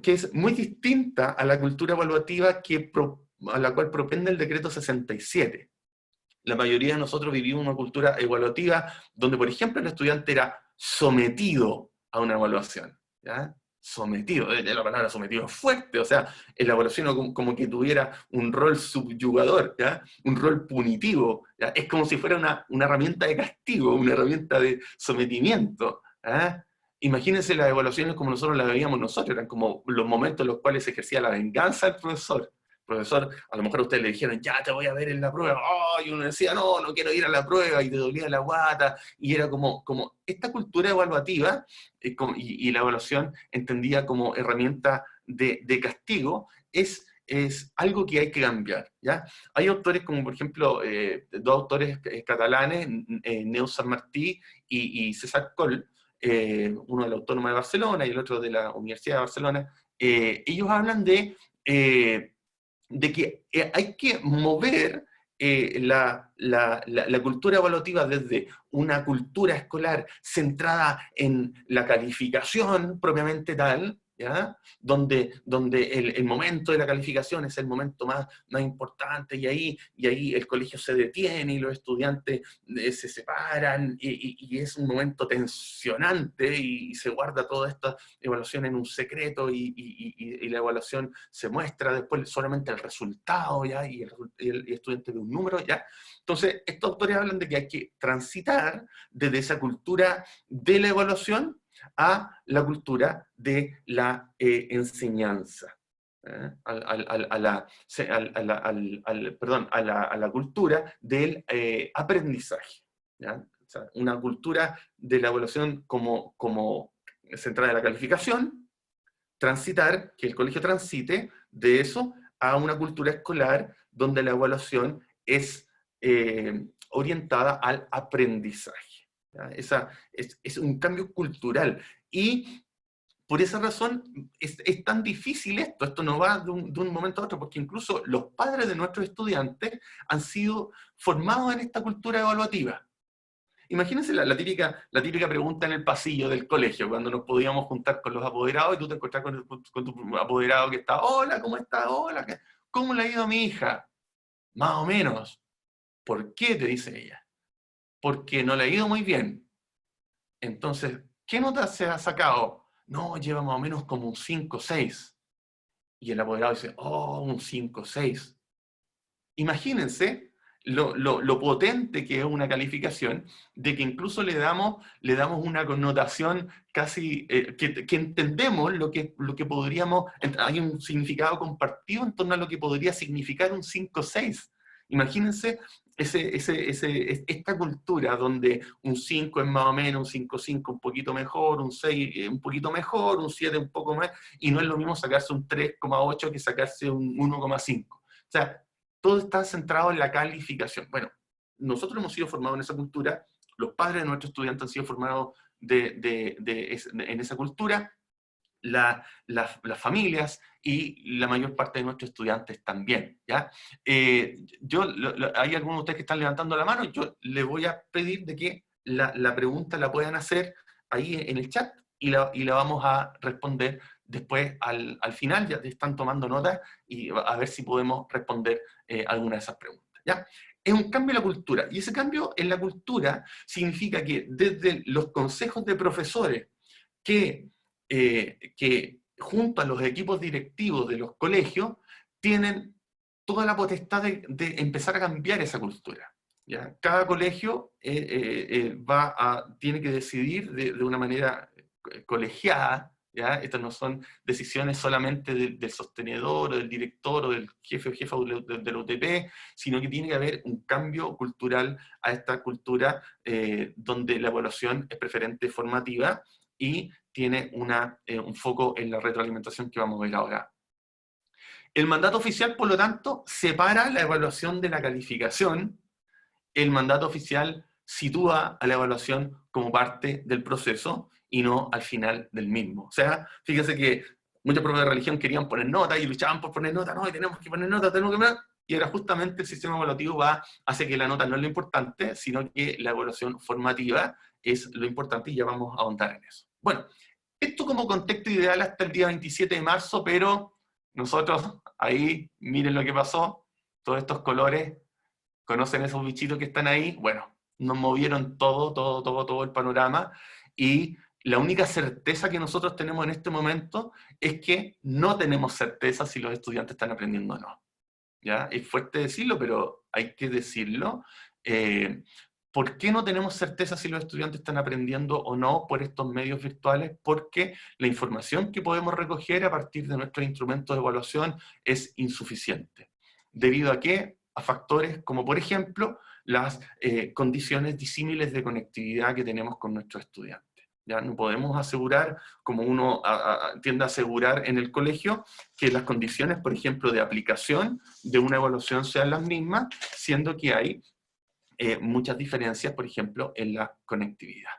que es muy distinta a la cultura evaluativa a la cual propende el decreto 67. La mayoría de nosotros vivimos una cultura evaluativa donde, por ejemplo, el estudiante era sometido a una evaluación, ¿ya? Sometido, la palabra sometido es fuerte, o sea, en la evaluación como que tuviera un rol subyugador, ¿ya? Un rol punitivo, ¿ya? Es como si fuera una herramienta de castigo, una herramienta de sometimiento, ¿ya? Imagínense las evaluaciones como nosotros las veíamos nosotros, eran como los momentos en los cuales se ejercía la venganza del profesor. Profesor, a lo mejor a ustedes le dijeron, ya te voy a ver en la prueba, oh, y uno decía, no, no quiero ir a la prueba, y te dolía la guata, y era como esta cultura evaluativa, y la evaluación entendida como herramienta de castigo, es algo que hay que cambiar, ¿ya? Hay autores como, por ejemplo, dos autores catalanes, Neus San Martí y César Coll, uno de la Autónoma de Barcelona y el otro de la Universidad de Barcelona. Ellos hablan de que hay que mover la cultura evaluativa desde una cultura escolar centrada en la calificación propiamente tal, ¿ya? Donde el momento de la calificación es el momento más importante, y ahí el colegio se detiene y los estudiantes se separan, y es un momento tensionante, y se guarda toda esta evaluación en un secreto, y la evaluación se muestra después solamente el resultado, ¿ya? Y el estudiante ve un número, ¿ya? Entonces, estos autores hablan de que hay que transitar desde esa cultura de la evaluación a la cultura de la enseñanza, a la cultura del aprendizaje, ¿ya? O sea, una cultura de la evaluación como centrada en la calificación, transitar, que el colegio transite de eso a una cultura escolar donde la evaluación es orientada al aprendizaje. Es un cambio cultural, y por esa razón es tan difícil esto no va de un momento a otro, porque incluso los padres de nuestros estudiantes han sido formados en esta cultura evaluativa. Imagínense la típica pregunta en el pasillo del colegio, cuando nos podíamos juntar con los apoderados, y tú te encontrás con tu apoderado que está, hola, ¿cómo está? Hola, ¿cómo le ha ido a mi hija? Más o menos. ¿Por qué? Te dice ella. Porque no le ha ido muy bien. Entonces, ¿qué nota se ha sacado? No, lleva más o menos como un 5 o 6. Y el apoderado dice, oh, un 5 o 6. Imagínense lo potente que es una calificación, de que incluso le damos una connotación casi, que entendemos lo que podríamos, hay un significado compartido en torno a lo que podría significar un 5 o 6. Imagínense esta cultura donde un 5 es más o menos, un 5,5 un poquito mejor, un 6 un poquito mejor, un 7 un poco más, y no es lo mismo sacarse un 3,8 que sacarse un 1,5. O sea, todo está centrado en la calificación. Bueno, nosotros hemos sido formados en esa cultura, los padres de nuestros estudiantes han sido formados en esa cultura, las familias y la mayor parte de nuestros estudiantes también, ¿ya? Hay algunos de ustedes que están levantando la mano, yo les voy a pedir de que la pregunta la puedan hacer ahí en el chat y la vamos a responder después al final, ya están tomando nota y a ver si podemos responder alguna de esas preguntas, ¿ya? Es un cambio en la cultura, y ese cambio en la cultura significa que desde los consejos de profesores que junto a los equipos directivos de los colegios tienen toda la potestad de empezar a cambiar esa cultura, ¿ya? Cada colegio tiene que decidir de una manera colegiada, ¿ya? Estas no son decisiones solamente del sostenedor o del director o del jefe o jefa de la UTP, sino que tiene que haber un cambio cultural a esta cultura donde la evaluación es preferente formativa y tiene un foco en la retroalimentación que vamos a ver ahora. El mandato oficial, por lo tanto, separa la evaluación de la calificación. El mandato oficial sitúa a la evaluación como parte del proceso y no al final del mismo. O sea, fíjense que muchos profesores de religión querían poner nota y luchaban por poner nota, no, y tenemos que poner nota, tenemos que poner... Y ahora justamente el sistema evaluativo hace que la nota no es lo importante, sino que la evaluación formativa es lo importante y ya vamos a ahondar en eso. Bueno, esto como contexto ideal hasta el día 27 de marzo, pero nosotros ahí, miren lo que pasó, todos estos colores, ¿conocen esos bichitos que están ahí? Bueno, nos movieron todo el panorama, y la única certeza que nosotros tenemos en este momento es que no tenemos certeza si los estudiantes están aprendiendo o no. ¿Ya? Es fuerte decirlo, pero hay que decirlo. ¿Por qué no tenemos certeza si los estudiantes están aprendiendo o no por estos medios virtuales? Porque la información que podemos recoger a partir de nuestros instrumentos de evaluación es insuficiente. ¿Debido a qué? A factores como, por ejemplo, las condiciones disímiles de conectividad que tenemos con nuestros estudiantes. ¿Ya? No podemos asegurar, como uno tiende a asegurar en el colegio, que las condiciones, por ejemplo, de aplicación de una evaluación sean las mismas, siendo que hay muchas diferencias, por ejemplo, en la conectividad.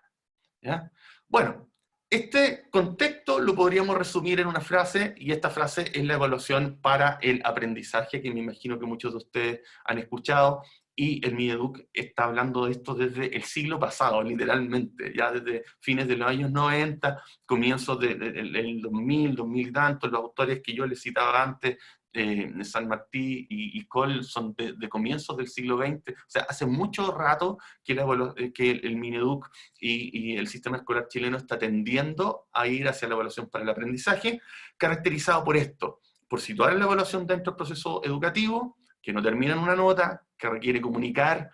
¿Ya? Bueno, este contexto lo podríamos resumir en una frase, y esta frase es la evaluación para el aprendizaje, que me imagino que muchos de ustedes han escuchado, y el Mineduc está hablando de esto desde el siglo pasado, literalmente, ya desde fines de los años 90, comienzos del 2000, 2000 y tantos. Los autores que yo les citaba antes, San Martí y Cole, son de comienzos del siglo XX, o sea, hace mucho rato que el Mineduc y el sistema escolar chileno está tendiendo a ir hacia la evaluación para el aprendizaje, caracterizado por esto, por situar la evaluación dentro del proceso educativo, que no termina en una nota, que requiere comunicar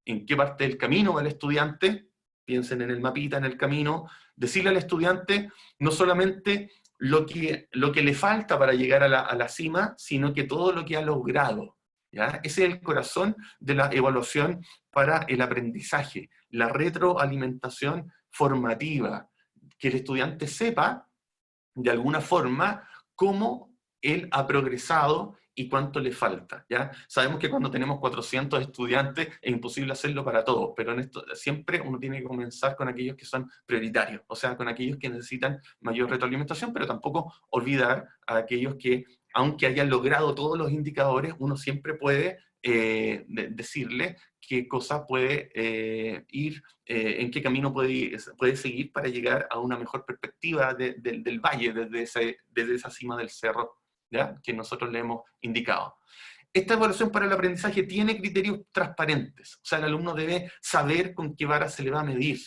en qué parte del camino va el estudiante. Piensen en el mapita, en el camino, decirle al estudiante no solamente lo que le falta para llegar a la cima, sino que todo lo que ha logrado. ¿Ya? Ese es el corazón de la evaluación para el aprendizaje, la retroalimentación formativa, que el estudiante sepa, de alguna forma, cómo él ha progresado y cuánto le falta. ¿Ya? Sabemos que cuando tenemos 400 estudiantes es imposible hacerlo para todos, pero en esto siempre uno tiene que comenzar con aquellos que son prioritarios, o sea, con aquellos que necesitan mayor retroalimentación, pero tampoco olvidar a aquellos que, aunque hayan logrado todos los indicadores, uno siempre puede decirle qué cosa puede en qué camino puede seguir para llegar a una mejor perspectiva del valle, desde esa cima del cerro, ¿ya? Que nosotros le hemos indicado. Esta evaluación para el aprendizaje tiene criterios transparentes, o sea, el alumno debe saber con qué vara se le va a medir.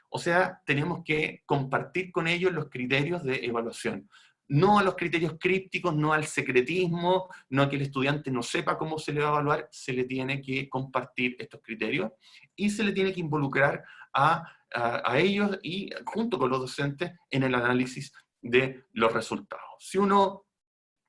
O sea, tenemos que compartir con ellos los criterios de evaluación. No a los criterios crípticos, no al secretismo, no a que el estudiante no sepa cómo se le va a evaluar, se le tiene que compartir estos criterios y se le tiene que involucrar a ellos y junto con los docentes en el análisis de los resultados. Si uno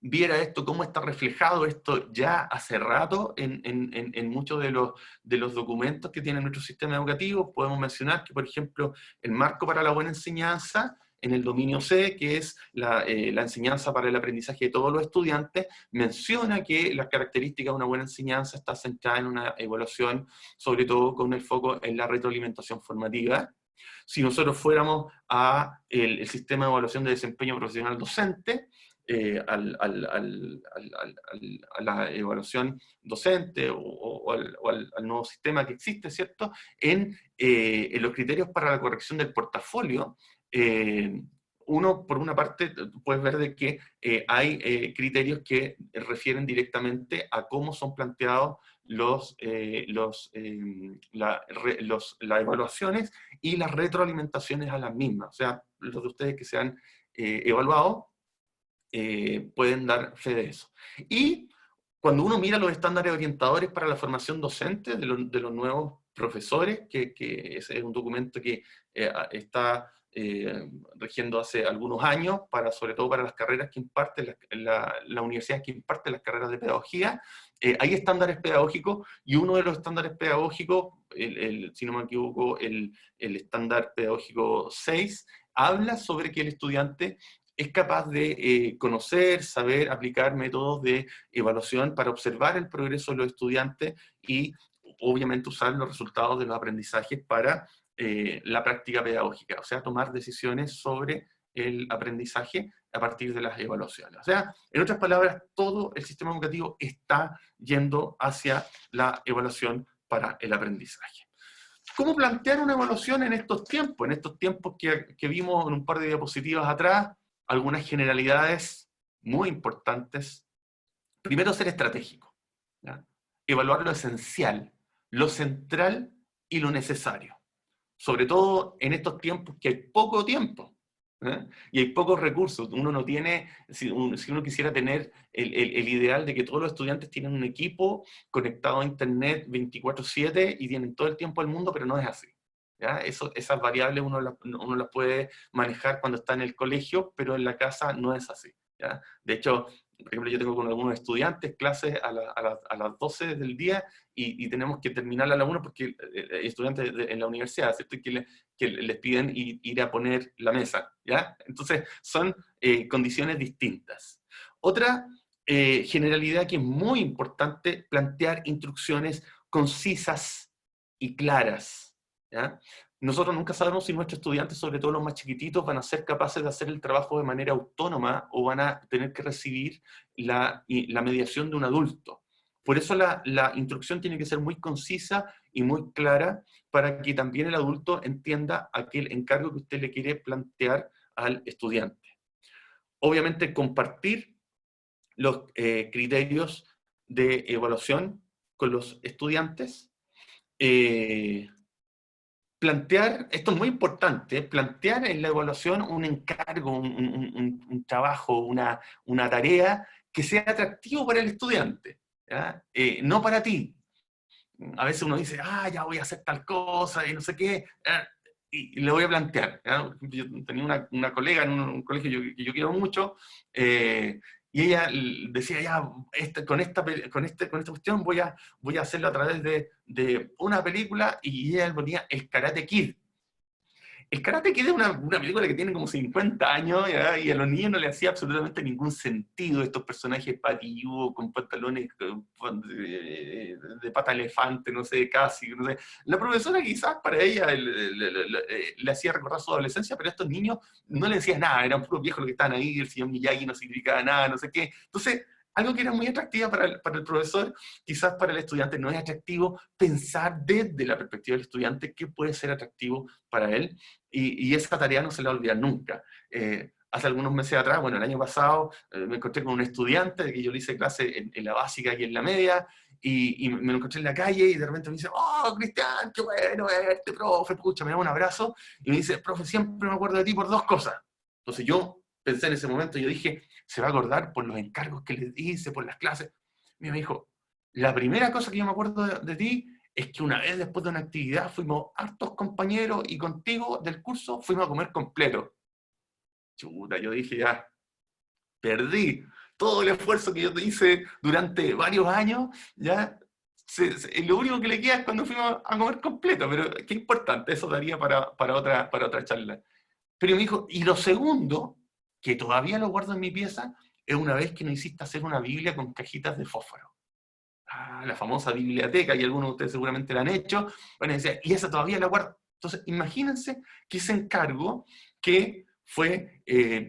viera esto, cómo está reflejado esto ya hace rato en muchos de los documentos que tiene nuestro sistema educativo, podemos mencionar que, por ejemplo, el marco para la buena enseñanza, en el dominio C, que es la enseñanza para el aprendizaje de todos los estudiantes, menciona que las características de una buena enseñanza está centrada en una evaluación, sobre todo con el foco en la retroalimentación formativa, Si nosotros fuéramos a el sistema de evaluación de desempeño profesional docente, a la evaluación docente al nuevo sistema que existe, ¿cierto? En los criterios para la corrección del portafolio, uno, por una parte, puedes ver de que hay criterios que refieren directamente a cómo son planteados las evaluaciones y las retroalimentaciones a las mismas. O sea, los de ustedes que se han evaluado pueden dar fe de eso. Y cuando uno mira los estándares orientadores para la formación docente de los nuevos profesores, que ese es un documento que está rigiendo hace algunos años, sobre todo para las carreras que imparte la universidad que imparte las carreras de pedagogía, hay estándares pedagógicos, y uno de los estándares pedagógicos, si no me equivoco, el estándar pedagógico 6, habla sobre que el estudiante es capaz de conocer, saber, aplicar métodos de evaluación para observar el progreso de los estudiantes y obviamente usar los resultados de los aprendizajes para la práctica pedagógica, o sea, tomar decisiones sobre el aprendizaje a partir de las evaluaciones. O sea, en otras palabras, todo el sistema educativo está yendo hacia la evaluación para el aprendizaje. ¿Cómo plantear una evaluación en estos tiempos? En estos tiempos que vimos en un par de diapositivas atrás, algunas generalidades muy importantes. Primero, ser estratégico, ¿ya? Evaluar lo esencial, lo central y lo necesario. Sobre todo en estos tiempos que hay poco tiempo, ¿eh? Y hay pocos recursos. Uno no tiene, si uno quisiera tener el ideal de que todos los estudiantes tienen un equipo conectado a internet 24/7 y tienen todo el tiempo del mundo, pero no es así. ¿Ya? Esas variables uno las puede manejar cuando está en el colegio, pero en la casa no es así, ¿ya? De hecho, por ejemplo, yo tengo con algunos estudiantes clases a las 12 del día y tenemos que terminar a la 1 porque estudiantes en la universidad, ¿cierto? Que les piden ir a poner la mesa, ¿ya? Entonces, son condiciones distintas. Otra generalidad que es muy importante, plantear instrucciones concisas y claras, ¿ya? Nosotros nunca sabemos si nuestros estudiantes, sobre todo los más chiquititos, van a ser capaces de hacer el trabajo de manera autónoma o van a tener que recibir la mediación de un adulto. Por eso la instrucción tiene que ser muy concisa y muy clara para que también el adulto entienda aquel encargo que usted le quiere plantear al estudiante. Obviamente compartir los criterios de evaluación con los estudiantes. Plantear, esto es muy importante, plantear en la evaluación un encargo, un trabajo, una tarea que sea atractivo para el estudiante, ¿ya? No para ti. A veces uno dice, ya voy a hacer tal cosa y no sé qué, y le voy a plantear, ¿ya? Yo tenía una colega en un colegio que yo quiero mucho, y ella decía, ya, con esta cuestión voy a hacerlo a través de una película, y ella ponía el Karate Kid. El Karate Kid es una película que tiene como 50 años, ¿ya? Y a los niños no le hacía absolutamente ningún sentido estos personajes patilludos con pantalones de pata elefante, no sé, casi, no sé. La profesora quizás para ella le hacía recordar su adolescencia, pero a estos niños no le decía nada, eran puros viejos los que estaban ahí, el señor Miyagi no significaba nada, no sé qué. Entonces, algo que era muy atractivo para el profesor, quizás para el estudiante no es atractivo pensar desde la perspectiva del estudiante qué puede ser atractivo para él, y esa tarea no se la va a olvidar nunca. Hace algunos meses atrás, bueno, el año pasado, me encontré con un estudiante de que yo le hice clase en la básica y en la media, y me lo encontré en la calle, y de repente me dice, ¡oh, Cristian, qué bueno verte, profe! Pucha, me da un abrazo, y me dice, profe, siempre me acuerdo de ti por dos cosas. Entonces yo pensé en ese momento, yo dije, se va a acordar por los encargos que les hice, por las clases. Y me dijo, la primera cosa que yo me acuerdo de ti es que una vez después de una actividad fuimos hartos compañeros y contigo del curso fuimos a comer completo. Chuta, yo dije, ya, perdí todo el esfuerzo que yo te hice durante varios años, ya, lo único que le queda es cuando fuimos a comer completo, pero qué importante, eso daría para otra charla. Pero me dijo, y lo segundo, que todavía lo guardo en mi pieza, es una vez que nos hiciste hacer una Biblia con cajitas de fósforo. La famosa biblioteca, y algunos de ustedes seguramente la han hecho. Bueno, decía, y esa todavía la guardo. Entonces, imagínense que ese encargo que fue,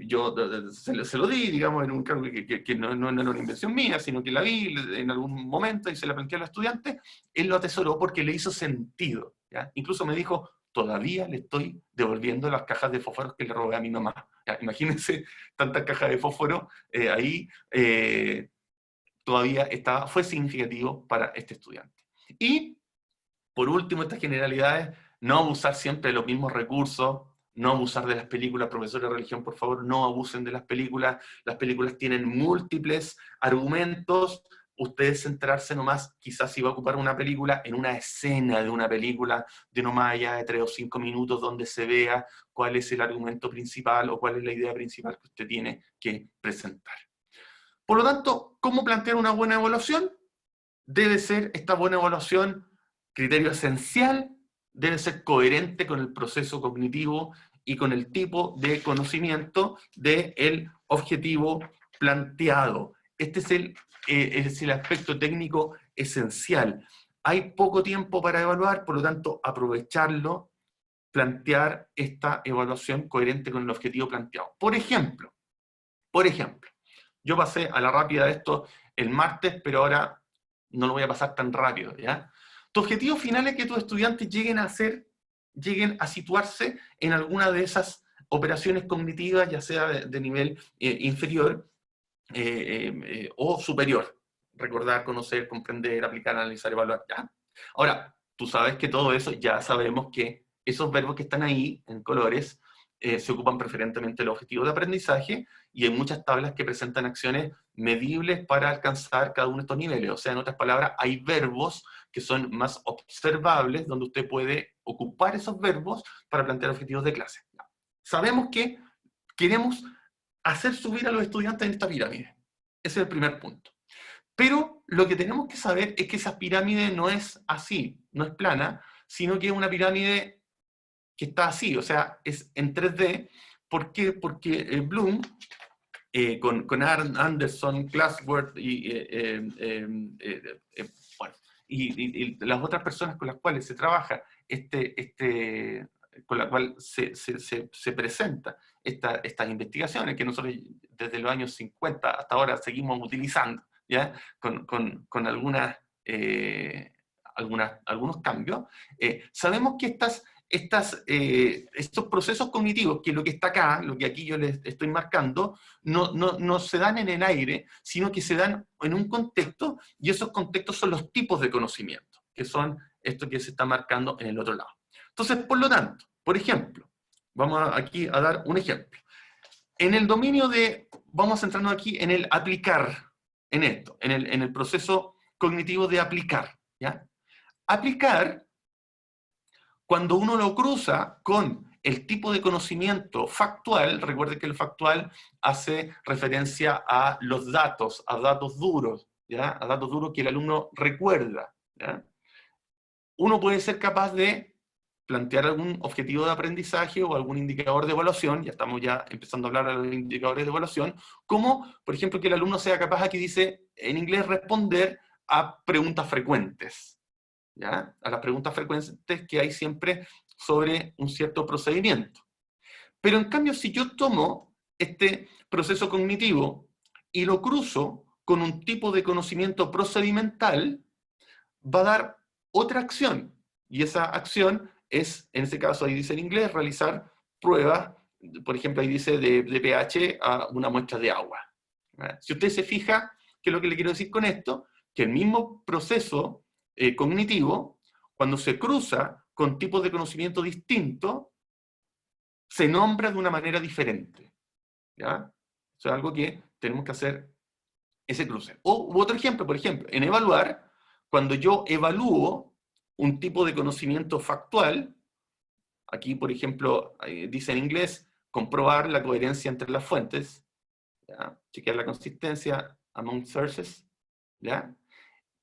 yo se lo di, digamos, en un encargo que no era una invención mía, sino que la vi en algún momento y se la planteé a los estudiantes, él lo atesoró porque le hizo sentido, ¿ya? Incluso me dijo, todavía le estoy devolviendo las cajas de fósforos que le robé a mi mamá. ¿Ya? Imagínense tantas cajas de fósforo ahí, todavía fue significativo para este estudiante. Y, por último, estas generalidades, no abusar siempre de los mismos recursos, no abusar de las películas. Profesores de religión, por favor, no abusen de las películas tienen múltiples argumentos, ustedes centrarse nomás, quizás si va a ocupar una película, en una escena de una película, de no más allá de 3 o 5 minutos, donde se vea cuál es el argumento principal o cuál es la idea principal que usted tiene que presentar. Por lo tanto, ¿cómo plantear una buena evaluación? Debe ser esta buena evaluación criterio esencial, debe ser coherente con el proceso cognitivo y con el tipo de conocimiento del objetivo planteado. Este es el aspecto técnico esencial. Hay poco tiempo para evaluar, por lo tanto, aprovecharlo, plantear esta evaluación coherente con el objetivo planteado. Por ejemplo, yo pasé a la rápida esto el martes, pero ahora no lo voy a pasar tan rápido, ¿ya? Tu objetivo final es que tus estudiantes lleguen a situarse en alguna de esas operaciones cognitivas, ya sea de nivel inferior o superior. Recordar, conocer, comprender, aplicar, analizar, evaluar, ¿ya? Ahora, tú sabes que todo eso, ya sabemos que esos verbos que están ahí, en colores, se ocupan preferentemente el objetivo de aprendizaje, y hay muchas tablas que presentan acciones medibles para alcanzar cada uno de estos niveles. O sea, en otras palabras, hay verbos que son más observables, donde usted puede ocupar esos verbos para plantear objetivos de clase. Sabemos que queremos hacer subir a los estudiantes en esta pirámide. Ese es el primer punto. Pero lo que tenemos que saber es que esa pirámide no es así, no es plana, sino que es una pirámide que está así, o sea, es en 3D. ¿Por qué? Porque Bloom, con Anderson, Glassworth y las otras personas con las cuales se trabaja, con la cual se presenta estas investigaciones, que nosotros desde los años 50 hasta ahora seguimos utilizando, ¿ya? Con algunos cambios, sabemos que estos procesos cognitivos, que lo que está acá, lo que aquí yo les estoy marcando, no se dan en el aire, sino que se dan en un contexto, y esos contextos son los tipos de conocimiento, que son esto que se está marcando en el otro lado. Entonces, por lo tanto, por ejemplo, vamos aquí a dar un ejemplo. En el dominio vamos a centrarnos aquí en el aplicar, en esto, en el proceso cognitivo de aplicar, ¿ya? Aplicar, cuando uno lo cruza con el tipo de conocimiento factual, recuerde que el factual hace referencia a los datos, a datos duros, ¿ya? A datos duros que el alumno recuerda, ¿ya? Uno puede ser capaz de plantear algún objetivo de aprendizaje o algún indicador de evaluación, ya estamos empezando a hablar de los indicadores de evaluación, como, por ejemplo, que el alumno sea capaz, aquí dice, en inglés, responder a preguntas frecuentes, ¿ya? A las preguntas frecuentes que hay siempre sobre un cierto procedimiento. Pero en cambio, si yo tomo este proceso cognitivo y lo cruzo con un tipo de conocimiento procedimental, va a dar otra acción, y esa acción es, en este caso ahí dice en inglés, realizar pruebas, por ejemplo ahí dice de pH a una muestra de agua. Si usted se fija, ¿qué es lo que le quiero decir con esto? Que el mismo proceso cognitivo, cuando se cruza con tipos de conocimiento distintos, se nombra de una manera diferente, ¿ya? Eso es algo que tenemos que hacer, ese cruce. U otro ejemplo, por ejemplo, en evaluar, cuando yo evalúo un tipo de conocimiento factual, aquí, por ejemplo, dice en inglés, comprobar la coherencia entre las fuentes, ¿ya? Chequear la consistencia among sources, ¿ya?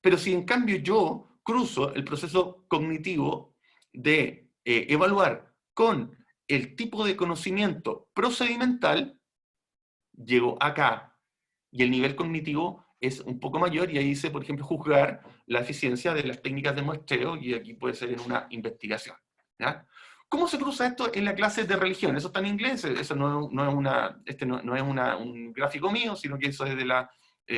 Pero si en cambio yo cruzo el proceso cognitivo de evaluar con el tipo de conocimiento procedimental, llego acá, y el nivel cognitivo es un poco mayor, y ahí dice, por ejemplo, juzgar la eficiencia de las técnicas de muestreo, y aquí puede ser en una investigación, ¿ya? ¿Cómo se cruza esto en la clase de religión? Eso está en inglés, eso no es, un gráfico mío, sino que eso es de la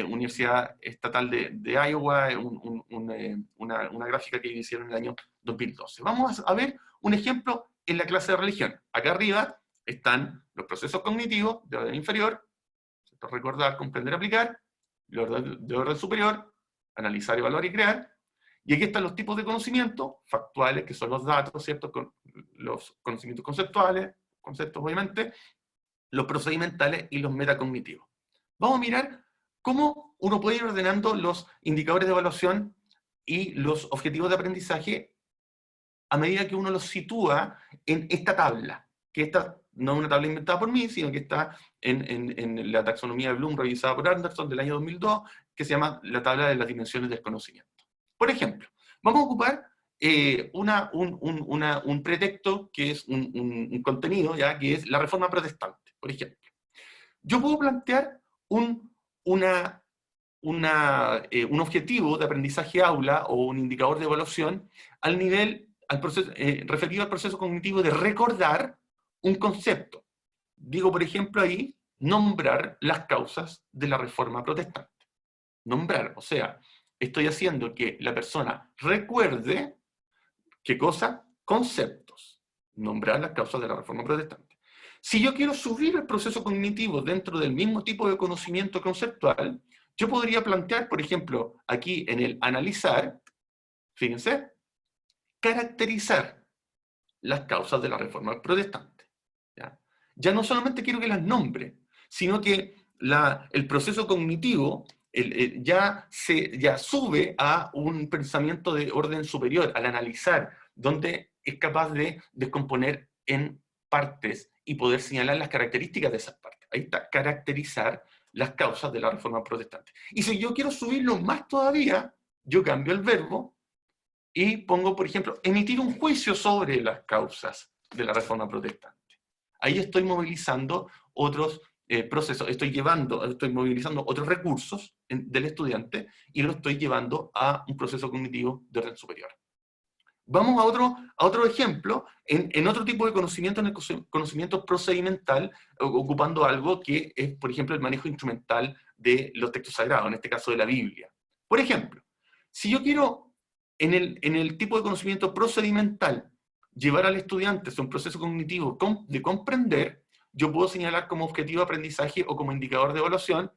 Universidad Estatal de Iowa, una gráfica que hicieron en el año 2012. Vamos a ver un ejemplo en la clase de religión. Acá arriba están los procesos cognitivos de orden inferior, recordar, comprender, aplicar, de orden superior, analizar, evaluar y crear. Y aquí están los tipos de conocimiento, factuales, que son los datos, ¿cierto? Con los conocimientos conceptuales, conceptos obviamente, los procedimentales y los metacognitivos. Vamos a mirar cómo uno puede ir ordenando los indicadores de evaluación y los objetivos de aprendizaje a medida que uno los sitúa en esta tabla, que esta no es una tabla inventada por mí, sino que está en la taxonomía de Bloom revisada por Anderson del año 2002, que se llama la tabla de las dimensiones del conocimiento. Por ejemplo, vamos a ocupar un pretexto que es un contenido, ¿ya? Que es la Reforma Protestante, por ejemplo. Yo puedo plantear un objetivo de aprendizaje aula o un indicador de evaluación al nivel, referido al proceso cognitivo de recordar un concepto. Digo, por ejemplo, ahí, nombrar las causas de la Reforma Protestante. Nombrar, o sea, estoy haciendo que la persona recuerde, ¿qué cosa? Conceptos. Nombrar las causas de la Reforma Protestante. Si yo quiero subir el proceso cognitivo dentro del mismo tipo de conocimiento conceptual, yo podría plantear, por ejemplo, aquí en el analizar, fíjense, caracterizar las causas de la Reforma Protestante. Ya no solamente quiero que las nombre, sino que el proceso cognitivo ya sube a un pensamiento de orden superior, al analizar, donde es capaz de descomponer en partes y poder señalar las características de esas partes. Ahí está, caracterizar las causas de la Reforma Protestante. Y si yo quiero subirlo más todavía, yo cambio el verbo y pongo, por ejemplo, emitir un juicio sobre las causas de la Reforma Protestante. Ahí estoy movilizando otros procesos, estoy movilizando otros recursos del estudiante y lo estoy llevando a un proceso cognitivo de orden superior. Vamos a otro ejemplo, en otro tipo de conocimiento, en el conocimiento procedimental, ocupando algo que es, por ejemplo, el manejo instrumental de los textos sagrados, en este caso de la Biblia. Por ejemplo, si yo quiero, en el tipo de conocimiento procedimental, llevar al estudiante a un proceso cognitivo de comprender, yo puedo señalar como objetivo de aprendizaje o como indicador de evaluación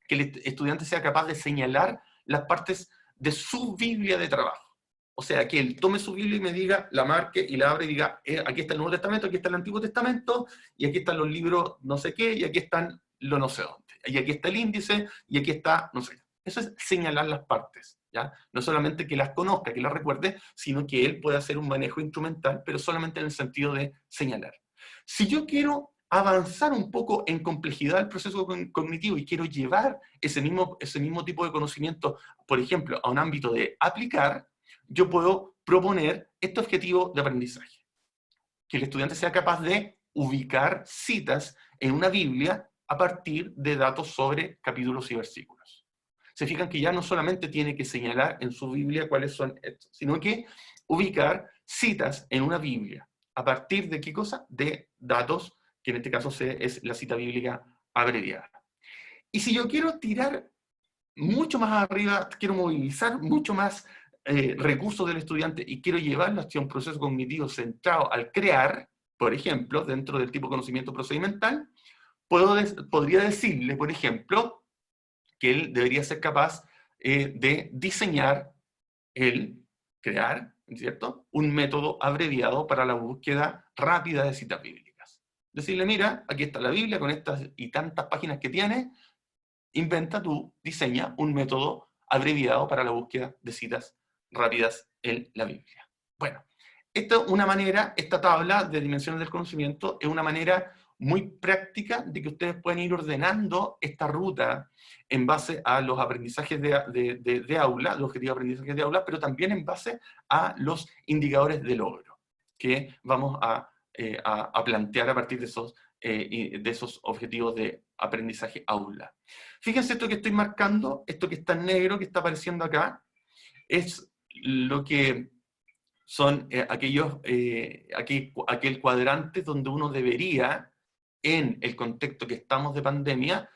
que el estudiante sea capaz de señalar las partes de su Biblia de trabajo. O sea, que él tome su Biblia y me diga, la marque y la abre y diga, aquí está el Nuevo Testamento, aquí está el Antiguo Testamento, y aquí están los libros no sé qué, y aquí están lo no sé dónde. Y aquí está el índice, y aquí está no sé qué. Eso es señalar las partes, ¿ya? No solamente que las conozca, que las recuerde, sino que él puede hacer un manejo instrumental, pero solamente en el sentido de señalar. Si yo quiero avanzar un poco en complejidad del proceso cognitivo y quiero llevar ese mismo tipo de conocimiento, por ejemplo, a un ámbito de aplicar, yo puedo proponer este objetivo de aprendizaje. Que el estudiante sea capaz de ubicar citas en una Biblia a partir de datos sobre capítulos y versículos. Se fijan que ya no solamente tiene que señalar en su Biblia cuáles son estos, sino que ubicar citas en una Biblia. ¿A partir de qué cosa? De datos, que en este caso es la cita bíblica abreviada. Y si yo quiero tirar mucho más arriba, quiero movilizar mucho más recursos del estudiante y quiero llevarlo hacia un proceso cognitivo centrado al crear, por ejemplo, dentro del tipo de conocimiento procedimental, podría decirle, por ejemplo, que él debería ser capaz de diseñar, crear, ¿cierto?, un método abreviado para la búsqueda rápida de citas bíblicas. Decirle, mira, aquí está la Biblia con estas y tantas páginas que tiene, diseña un método abreviado para la búsqueda de citas rápidas en la Biblia. Bueno, esta tabla de dimensiones del conocimiento es una manera muy práctica de que ustedes pueden ir ordenando esta ruta en base a los aprendizajes de aula, los objetivos de aprendizaje de aula, pero también en base a los indicadores de logro que vamos a plantear a partir de esos objetivos de aprendizaje aula. Fíjense esto que estoy marcando, esto que está en negro, que está apareciendo acá, es lo que son aquel cuadrante donde uno debería, en el contexto que estamos de pandemia,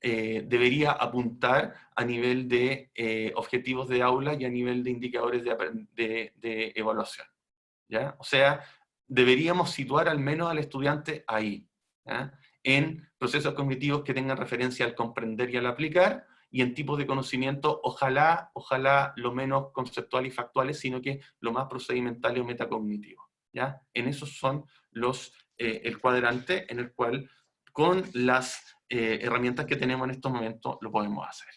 debería apuntar a nivel de objetivos de aula y a nivel de indicadores de evaluación, ¿ya? O sea, deberíamos situar al menos al estudiante ahí, ¿ya? En procesos cognitivos que tengan referencia al comprender y al aplicar, y en tipos de conocimiento, ojalá lo menos conceptual y factuales, sino que lo más procedimental o metacognitivo, ¿ya? En esos son el cuadrante en el cual, con las herramientas que tenemos en estos momentos, lo podemos hacer.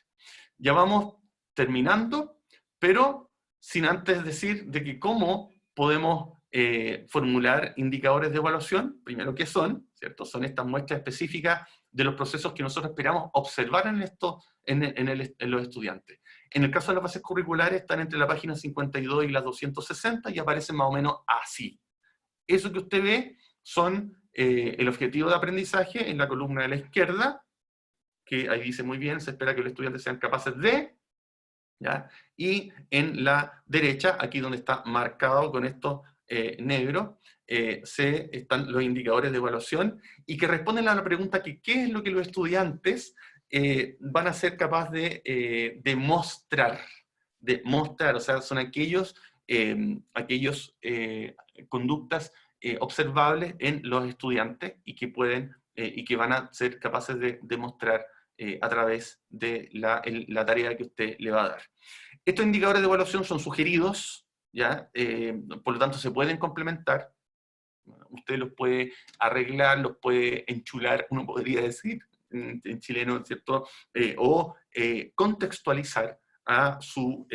Ya vamos terminando, pero sin antes decir de que cómo podemos formular indicadores de evaluación. Primero, ¿qué son? ¿Cierto? Son estas muestras específicas de los procesos que nosotros esperamos observar en los estudiantes. En el caso de las bases curriculares, están entre la página 52 y las 260 y aparecen más o menos así. Eso que usted ve son el objetivo de aprendizaje en la columna de la izquierda, que ahí dice muy bien, se espera que los estudiantes sean capaces de, ¿ya? Y en la derecha, aquí donde está marcado con esto negro, están los indicadores de evaluación, y que responden a la pregunta que ¿qué es lo que los estudiantes van a ser capaces de mostrar? De mostrar, o sea, son aquellos conductas observables en los estudiantes y que pueden y que van a ser capaces de demostrar a través de la tarea que usted le va a dar. Estos indicadores de evaluación son sugeridos, ¿ya? Por lo tanto se pueden complementar. Usted los puede arreglar, los puede enchular, uno podría decir en chileno, ¿cierto? O contextualizar a su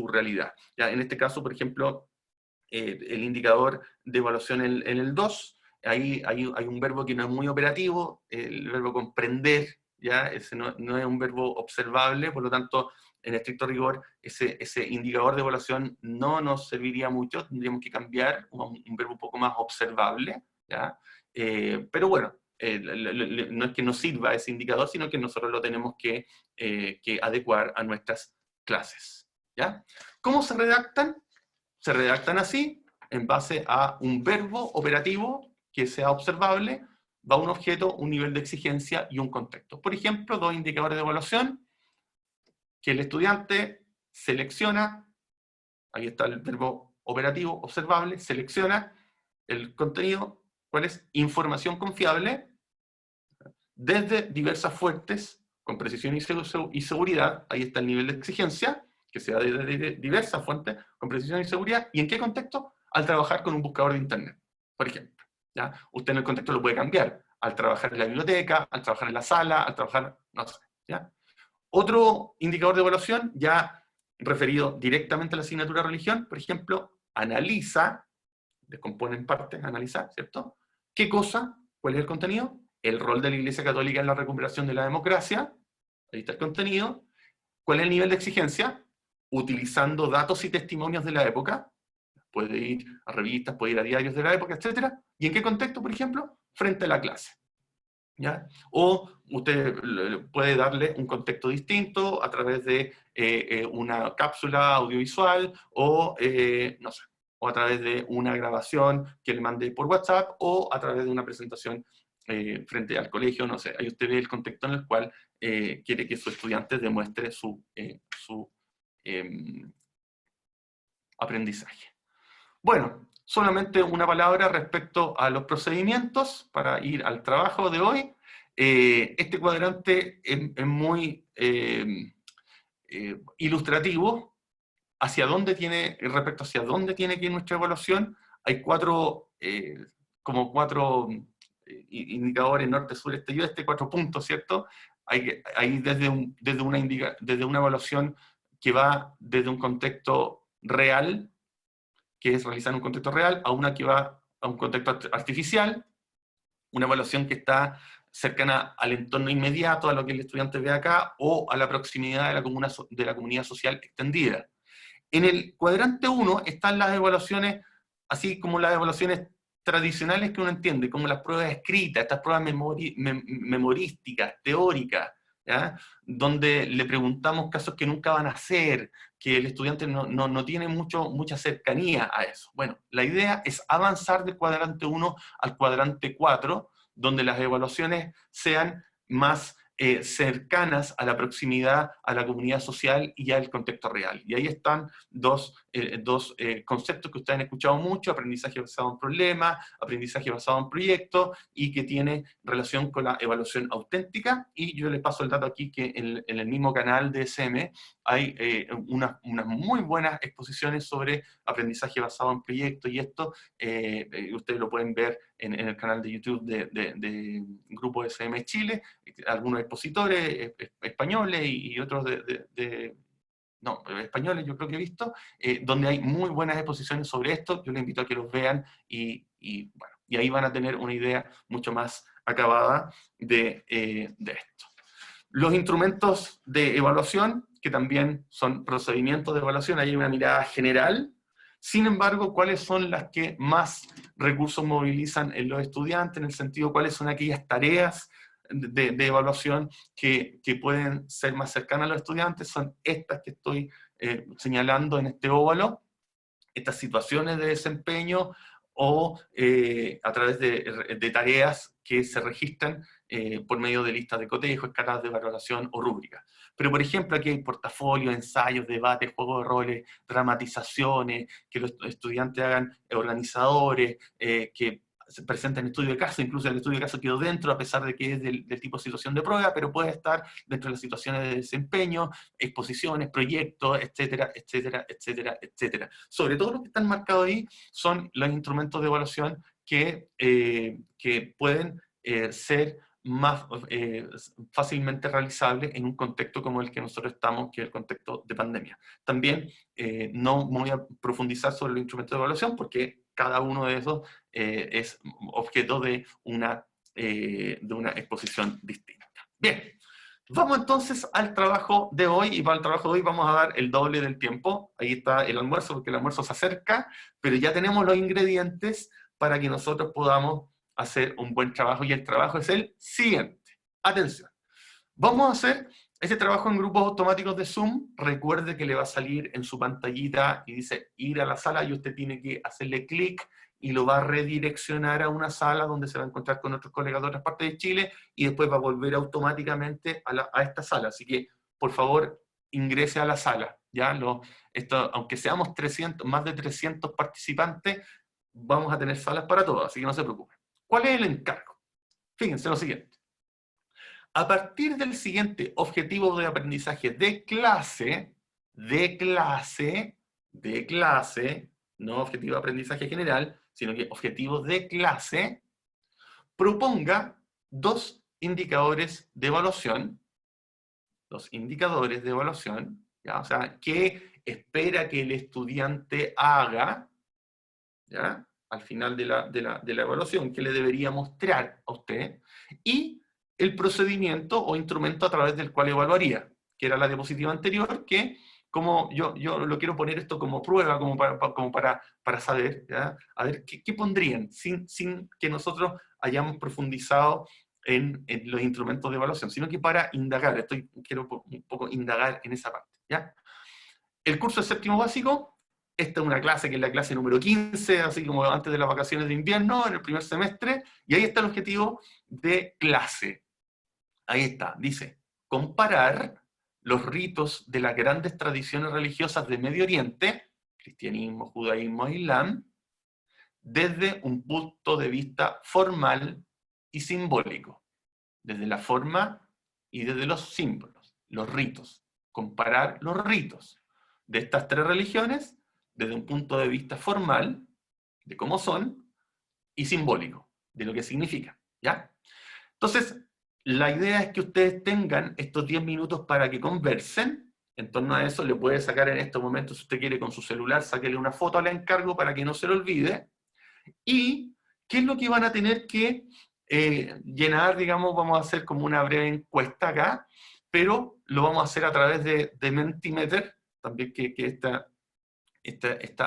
realidad. ¿Ya? En este caso, por ejemplo, el indicador de evaluación en el 2, ahí hay un verbo que no es muy operativo, el verbo comprender, ¿ya? Ese no es un verbo observable, por lo tanto, en estricto rigor, ese indicador de evaluación no nos serviría mucho, tendríamos que cambiar un verbo un poco más observable, ¿ya? Pero bueno, no es que nos sirva ese indicador, sino que nosotros lo tenemos que adecuar a nuestras clases, ¿ya? ¿Cómo se redactan? Se redactan así, en base a un verbo operativo que sea observable, va un objeto, un nivel de exigencia y un contexto. Por ejemplo, dos indicadores de evaluación, que el estudiante selecciona, ahí está el verbo operativo, observable, selecciona el contenido, ¿cuál es? Información confiable, desde diversas fuentes, con precisión y seguridad, ahí está el nivel de exigencia, que sea desde diversas fuentes, con precisión y seguridad, ¿y en qué contexto? Al trabajar con un buscador de Internet, por ejemplo. ¿Ya? Usted en el contexto lo puede cambiar, al trabajar en la biblioteca, al trabajar en la sala, al trabajar, no sé. ¿Ya? Otro indicador de evaluación, ya referido directamente a la asignatura de religión, por ejemplo, analiza, descompone en parte, analizar, ¿cierto? ¿Qué cosa? ¿Cuál es el contenido? El rol de la Iglesia Católica en la recuperación de la democracia, ahí está el contenido. ¿Cuál es el nivel de exigencia? Utilizando datos y testimonios de la época, puede ir a revistas, puede ir a diarios de la época, etc. ¿Y en qué contexto, por ejemplo? Frente a la clase. ¿Ya? O usted puede darle un contexto distinto a través de una cápsula audiovisual o, no sé, o a través de una grabación que le mande por WhatsApp o a través de una presentación frente al colegio, no sé. Ahí usted ve el contexto en el cual quiere que su estudiante demuestre su aprendizaje. Bueno, solamente una palabra respecto a los procedimientos para ir al trabajo de hoy. Este cuadrante es muy ilustrativo respecto hacia dónde tiene que ir nuestra evaluación. Hay cuatro indicadores: norte, sur, este y oeste, 4 puntos, ¿cierto? Hay desde una evaluación que va desde un contexto real, que es realizar un contexto real, a una que va a un contexto artificial, una evaluación que está cercana al entorno inmediato, a lo que el estudiante ve acá, o a la proximidad de la comunidad social extendida. En el cuadrante 1 están las evaluaciones, así como las evaluaciones tradicionales que uno entiende, como las pruebas escritas, estas pruebas memorísticas, teóricas, ¿ya? Donde le preguntamos casos que nunca van a hacer, que el estudiante no tiene mucha cercanía a eso. Bueno, la idea es avanzar del cuadrante 1 al cuadrante 4, donde las evaluaciones sean más cercanas a la proximidad a la comunidad social y al contexto real. Y ahí están dos conceptos que ustedes han escuchado mucho: aprendizaje basado en problemas, aprendizaje basado en proyectos, y que tiene relación con la evaluación auténtica. Y yo les paso el dato aquí que en el mismo canal de SM hay unas muy bueas exposiciones sobre aprendizaje basado en proyectos, y esto ustedes lo pueden ver en el canal de YouTube de Grupo SM Chile, algunos expositores españoles y otros españoles yo creo que he visto, donde hay muy buenas exposiciones sobre esto. Yo les invito a que los vean y ahí van a tener una idea mucho más acabada de esto. Los instrumentos de evaluación, que también son procedimientos de evaluación, hay una mirada general. Sin embargo, ¿cuáles son las que más recursos movilizan en los estudiantes? En el sentido, ¿cuáles son aquellas tareas de evaluación que pueden ser más cercanas a los estudiantes? Son estas que estoy señalando en este óvalo, estas situaciones de desempeño, o a través de tareas que se registran por medio de listas de cotejo, escalas de valoración o rúbricas. Pero, por ejemplo, aquí hay portafolios, ensayos, debates, juegos de roles, dramatizaciones, que los estudiantes hagan organizadores, que se presenten estudio de caso. Incluso el estudio de caso quedó dentro, a pesar de que es del tipo de situación de prueba, pero puede estar dentro de las situaciones de desempeño, exposiciones, proyectos, etcétera, etcétera, etcétera, etcétera. Sobre todo lo que están marcados ahí son los instrumentos de evaluación que pueden ser más fácilmente realizables en un contexto como el que nosotros estamos, que es el contexto de pandemia. También no voy a profundizar sobre los instrumentos de evaluación, porque cada uno de esos es objeto de una exposición distinta. Bien, vamos entonces al trabajo de hoy, y para el trabajo de hoy vamos a dar el doble del tiempo. Ahí está el almuerzo, porque el almuerzo se acerca, pero ya tenemos los ingredientes para que nosotros podamos hacer un buen trabajo, y el trabajo es el siguiente. Atención, vamos a hacer este trabajo en grupos automáticos de Zoom. Recuerde que le va a salir en su pantallita y dice ir a la sala, y usted tiene que hacerle clic y lo va a redireccionar a una sala donde se va a encontrar con otros colegas de otras partes de Chile, y después va a volver automáticamente a esta sala. Así que, por favor, ingrese a la sala. ¿Ya? Aunque seamos 300, más de 300 participantes, vamos a tener salas para todos, así que no se preocupen. ¿Cuál es el encargo? Fíjense lo siguiente. A partir del siguiente objetivo de aprendizaje de clase, no objetivo de aprendizaje general, sino que objetivo de clase, proponga dos indicadores de evaluación, ¿ya? O sea, ¿qué espera que el estudiante haga, ¿ya? Al final de la evaluación, que le debería mostrar a usted, y el procedimiento o instrumento a través del cual evaluaría, que era la diapositiva anterior, que como yo lo quiero poner esto como prueba, como para saber, ¿ya? A ver, ¿qué pondrían? Sin que nosotros hayamos profundizado en los instrumentos de evaluación, sino que para indagar. Quiero un poco indagar en esa parte, ¿ya? El curso de séptimo básico, esta es una clase que es la clase número 15, así como antes de las vacaciones de invierno, en el primer semestre, y ahí está el objetivo de clase. Ahí está, dice, comparar los ritos de las grandes tradiciones religiosas de Medio Oriente, cristianismo, judaísmo e islam, desde un punto de vista formal y simbólico. Desde la forma y desde los símbolos, los ritos. Comparar los ritos de estas tres religiones desde un punto de vista formal, de cómo son, y simbólico, de lo que significa, ¿ya? Entonces, la idea es que ustedes tengan estos 10 minutos para que conversen. En torno a eso, le puede sacar en estos momentos, si usted quiere, con su celular, sáquele una foto al encargo para que no se lo olvide. Y, ¿qué es lo que van a tener que llenar? Digamos, vamos a hacer como una breve encuesta acá, pero lo vamos a hacer a través de Mentimeter, también que esta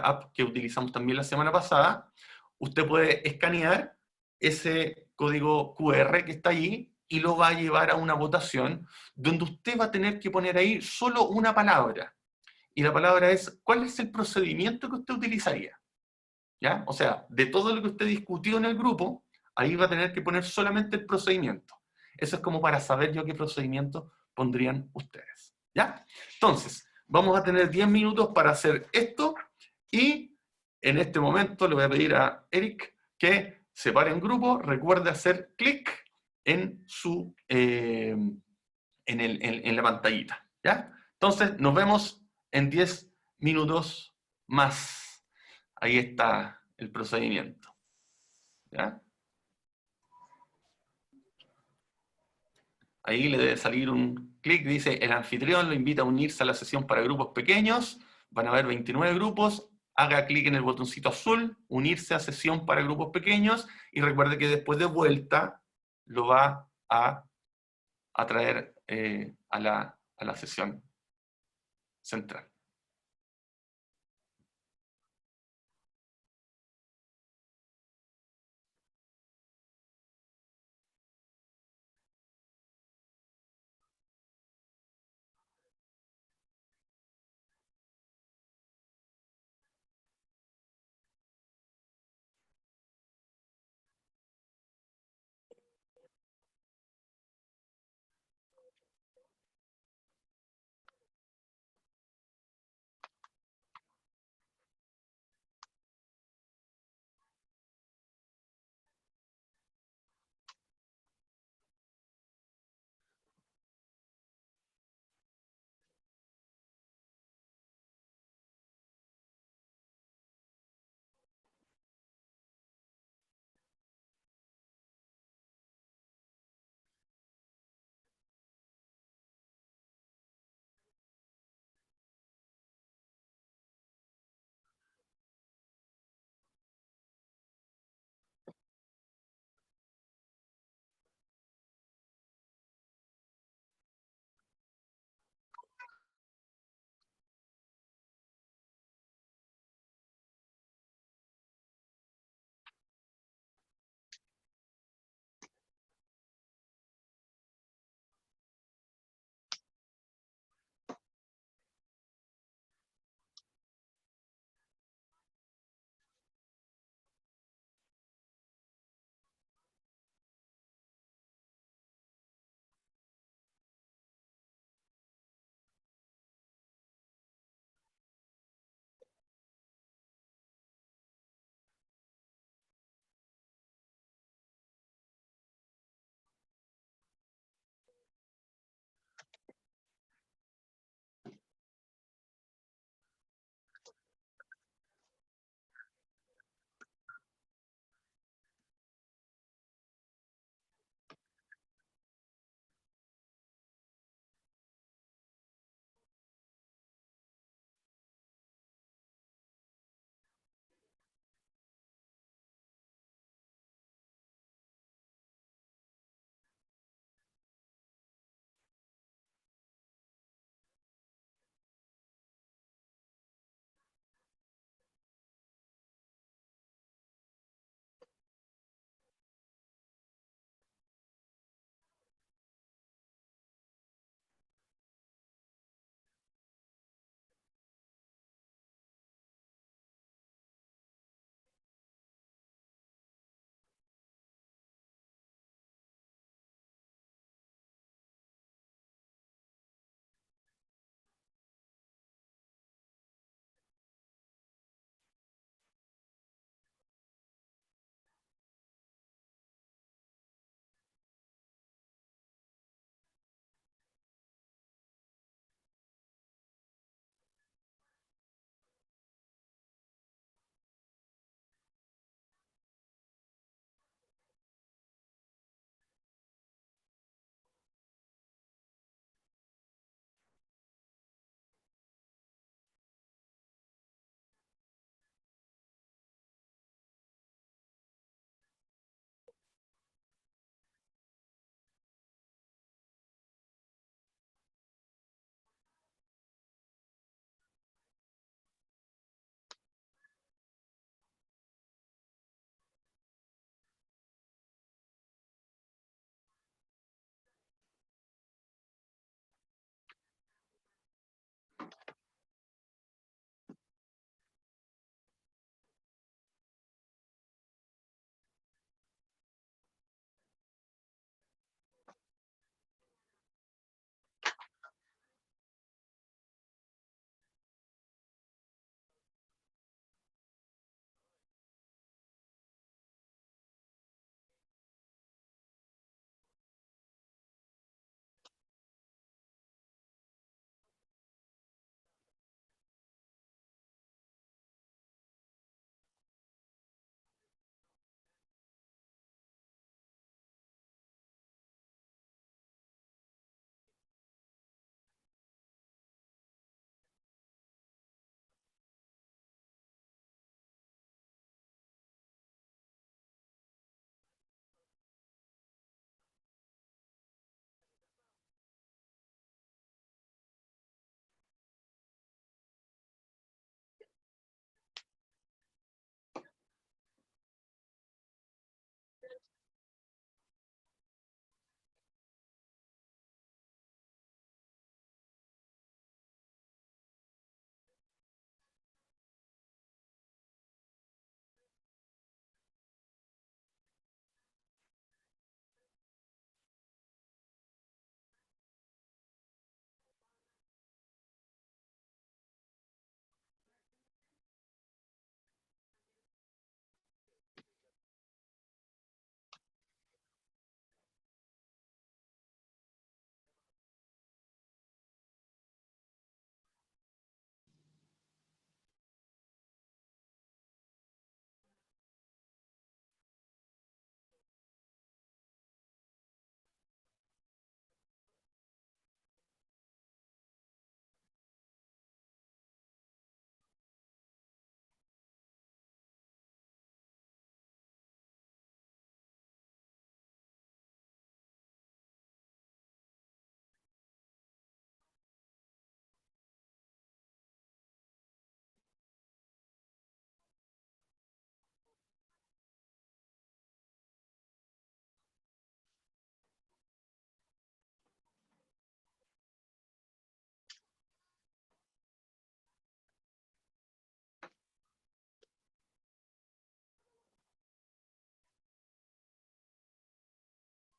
app que utilizamos también la semana pasada. Usted puede escanear ese código QR que está allí y lo va a llevar a una votación donde usted va a tener que poner ahí solo una palabra. y la palabra es, ¿cuál es el procedimiento que usted utilizaría? ¿Ya? O sea, de todo lo que usted discutió en el grupo, ahí va a tener que poner solamente el procedimiento. Eso es como para saber yo qué procedimiento pondrían ustedes. ¿Ya? Entonces, vamos a tener 10 minutos para hacer esto y en este momento le voy a pedir a Eric que se pare en grupo, recuerde hacer clic en su en la pantallita. ¿Ya? Entonces, nos vemos en 10 minutos más. Ahí está el procedimiento. ¿Ya? Ahí le debe salir un clic, dice, el anfitrión lo invita a unirse a la sesión para grupos pequeños. Van a haber 29 grupos. Haga clic en el botoncito azul, unirse a sesión para grupos pequeños, y recuerde que después de vuelta lo va a traer a la sesión central.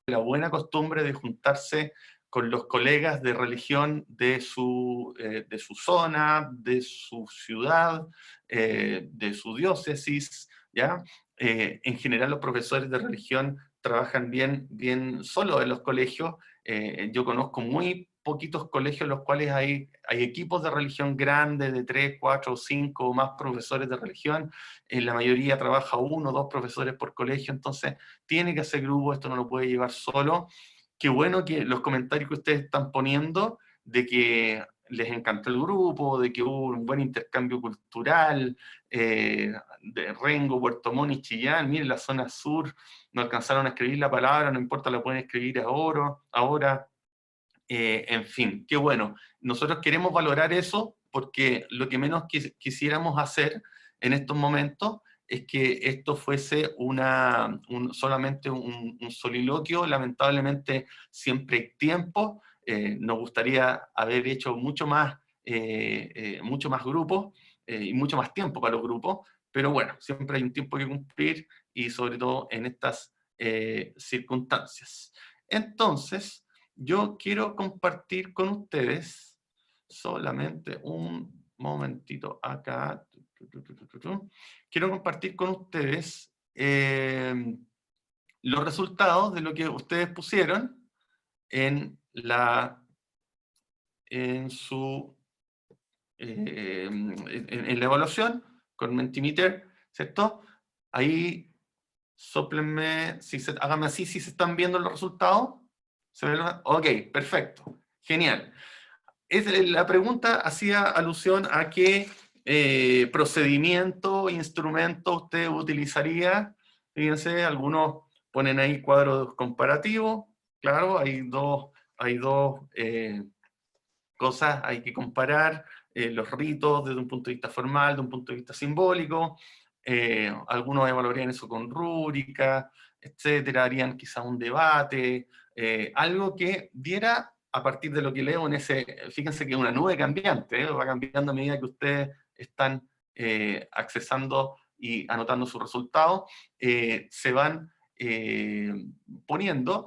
la buena costumbre de juntarse con los colegas de religión de su zona, de su ciudad, de su diócesis, ¿ya? En general los profesores de religión trabajan bien solo en los colegios. Yo conozco muy poquitos colegios en los cuales hay equipos de religión grandes, de 3, 4, 5 o más profesores de religión. En la mayoría trabaja 1 o 2 profesores por colegio, entonces tiene que hacer grupo, esto no lo puede llevar solo. Qué bueno que los comentarios que ustedes están poniendo, de que les encantó el grupo, de que hubo un buen intercambio cultural, de Rengo, Puerto Montt y Chillán, miren la zona sur, no alcanzaron a escribir la palabra, no importa, la pueden escribir ahora. En fin, qué bueno. Nosotros queremos valorar eso porque lo que menos quisiéramos hacer en estos momentos es que esto fuese solamente un soliloquio. Lamentablemente siempre hay tiempo. Nos gustaría haber hecho mucho más grupos y mucho más tiempo para los grupos, pero bueno, siempre hay un tiempo que cumplir y sobre todo en estas circunstancias. Entonces, yo quiero compartir con ustedes, solamente un momentito acá, quiero compartir con ustedes los resultados de lo que ustedes pusieron en su en la evaluación con Mentimeter, ¿cierto? Ahí sóplenme, háganme así si se están viendo los resultados. ¿Se ve? Ok, perfecto, genial. La pregunta hacía alusión a qué procedimiento, instrumento usted utilizaría. Fíjense, algunos ponen ahí cuadros comparativos. Claro, hay dos cosas, hay que comparar los ritos desde un punto de vista formal, desde un punto de vista simbólico. Algunos evaluarían eso con rúbrica, etcétera, harían quizá un debate, algo que diera, a partir de lo que leo en fíjense que es una nube cambiante, va cambiando a medida que ustedes están accesando y anotando sus resultados, se van poniendo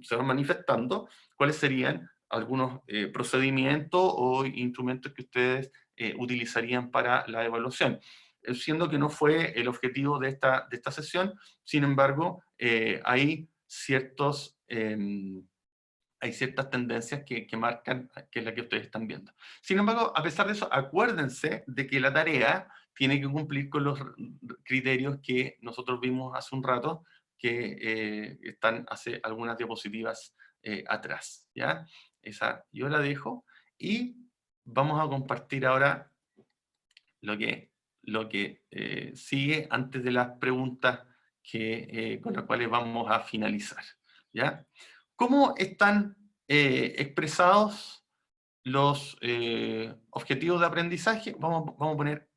se van manifestando cuáles serían algunos procedimientos o instrumentos que ustedes utilizarían para la evaluación. Siendo que no fue el objetivo de esta sesión, sin embargo, hay ciertas tendencias que marcan, que es la que ustedes están viendo. Sin embargo, a pesar de eso, acuérdense de que la tarea tiene que cumplir con los criterios que nosotros vimos hace un rato, que están hace algunas diapositivas atrás, ¿ya? Esa yo la dejo, y vamos a compartir ahora lo que sigue antes de las preguntas con las cuales vamos a finalizar, ¿ya? ¿Cómo están expresados los objetivos de aprendizaje? Vamos a poner,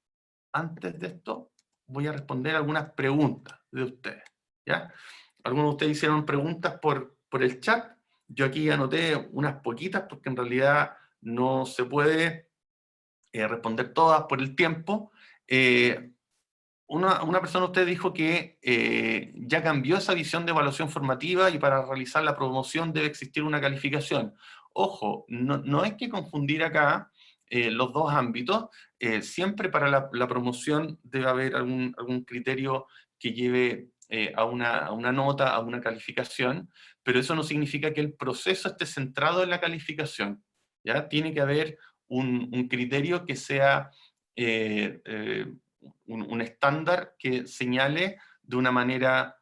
antes de esto, voy a responder algunas preguntas de ustedes, ¿ya? Algunos de ustedes hicieron preguntas por el chat. Yo aquí anoté unas poquitas porque en realidad no se puede responder todas por el tiempo. Una persona de ustedes dijo que ya cambió esa visión de evaluación formativa y para realizar la promoción debe existir una calificación. Ojo, no hay que confundir acá los dos ámbitos. Siempre para la promoción debe haber algún criterio que lleve a una nota, a una calificación, pero eso no significa que el proceso esté centrado en la calificación, ¿ya? Tiene que haber un criterio que sea un estándar que señale de una manera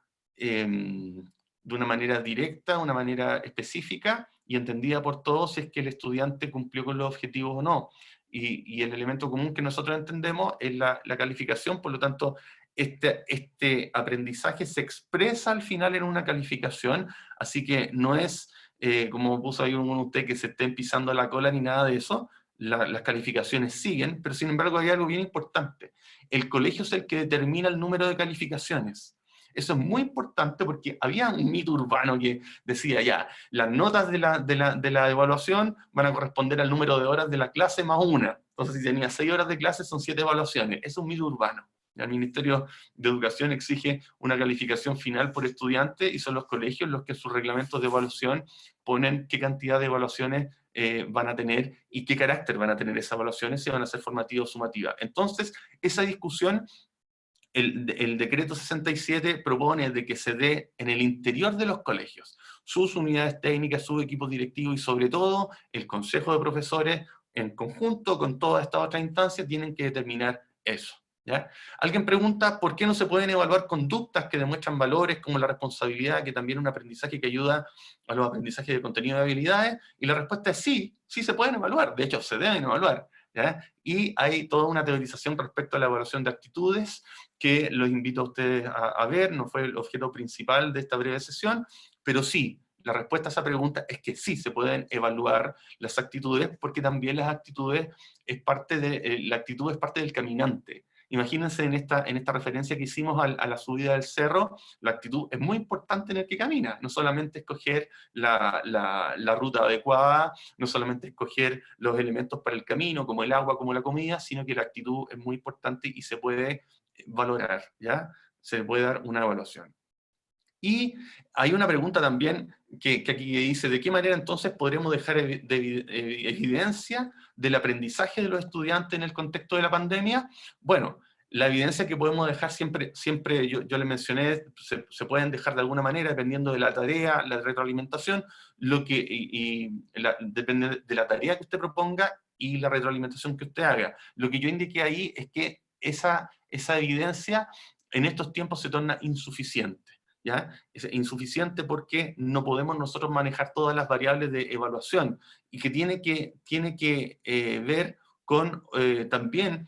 directa, de una manera específica y entendida por todos si es que el estudiante cumplió con los objetivos o no. Y el elemento común que nosotros entendemos es la calificación, por lo tanto, este aprendizaje se expresa al final en una calificación, así que no es, como puso ahí uno de ustedes, que se estén pisando la cola ni nada de eso. Las calificaciones siguen, pero sin embargo hay algo bien importante. El colegio es el que determina el número de calificaciones. Eso es muy importante porque había un mito urbano que decía ya, las notas de la evaluación van a corresponder al número de horas de la clase más una. Entonces si tenía 6 horas de clase son 7 evaluaciones. Es un mito urbano, El Ministerio de Educación exige una calificación final por estudiante y son los colegios los que en sus reglamentos de evaluación ponen qué cantidad de evaluaciones van a tener y qué carácter van a tener esas evaluaciones, si van a ser formativas o sumativas. Entonces, esa discusión, el decreto 67 propone de que se dé en el interior de los colegios, sus unidades técnicas, sus equipos directivos y sobre todo el consejo de profesores, en conjunto con toda esta otra instancia, tienen que determinar eso. ¿Ya? Alguien pregunta por qué no se pueden evaluar conductas que demuestran valores como la responsabilidad, que también es un aprendizaje que ayuda a los aprendizajes de contenido de habilidades, y la respuesta es sí, sí se pueden evaluar, de hecho se deben evaluar. ¿Ya? Y hay toda una teorización respecto a la evaluación de actitudes, que los invito a ustedes a ver, no fue el objeto principal de esta breve sesión, pero sí, la respuesta a esa pregunta es que sí se pueden evaluar las actitudes, porque también las actitudes es parte de, la actitud es parte del caminante. Imagínense en esta referencia que hicimos a la subida del cerro, la actitud es muy importante en el que camina, no solamente escoger la ruta adecuada, no solamente escoger los elementos para el camino, como el agua, como la comida, sino que la actitud es muy importante y se puede valorar, ¿ya? Se puede dar una evaluación. Y hay una pregunta también que aquí dice, ¿de qué manera entonces podremos dejar evidencia del aprendizaje de los estudiantes en el contexto de la pandemia? Bueno, la evidencia que podemos dejar siempre yo le mencioné, se pueden dejar de alguna manera dependiendo de la tarea, la retroalimentación, depende de la tarea que usted proponga y la retroalimentación que usted haga. Lo que yo indiqué ahí es que esa evidencia en estos tiempos se torna insuficiente. ¿Ya? Es insuficiente porque no podemos nosotros manejar todas las variables de evaluación y que tiene que ver con también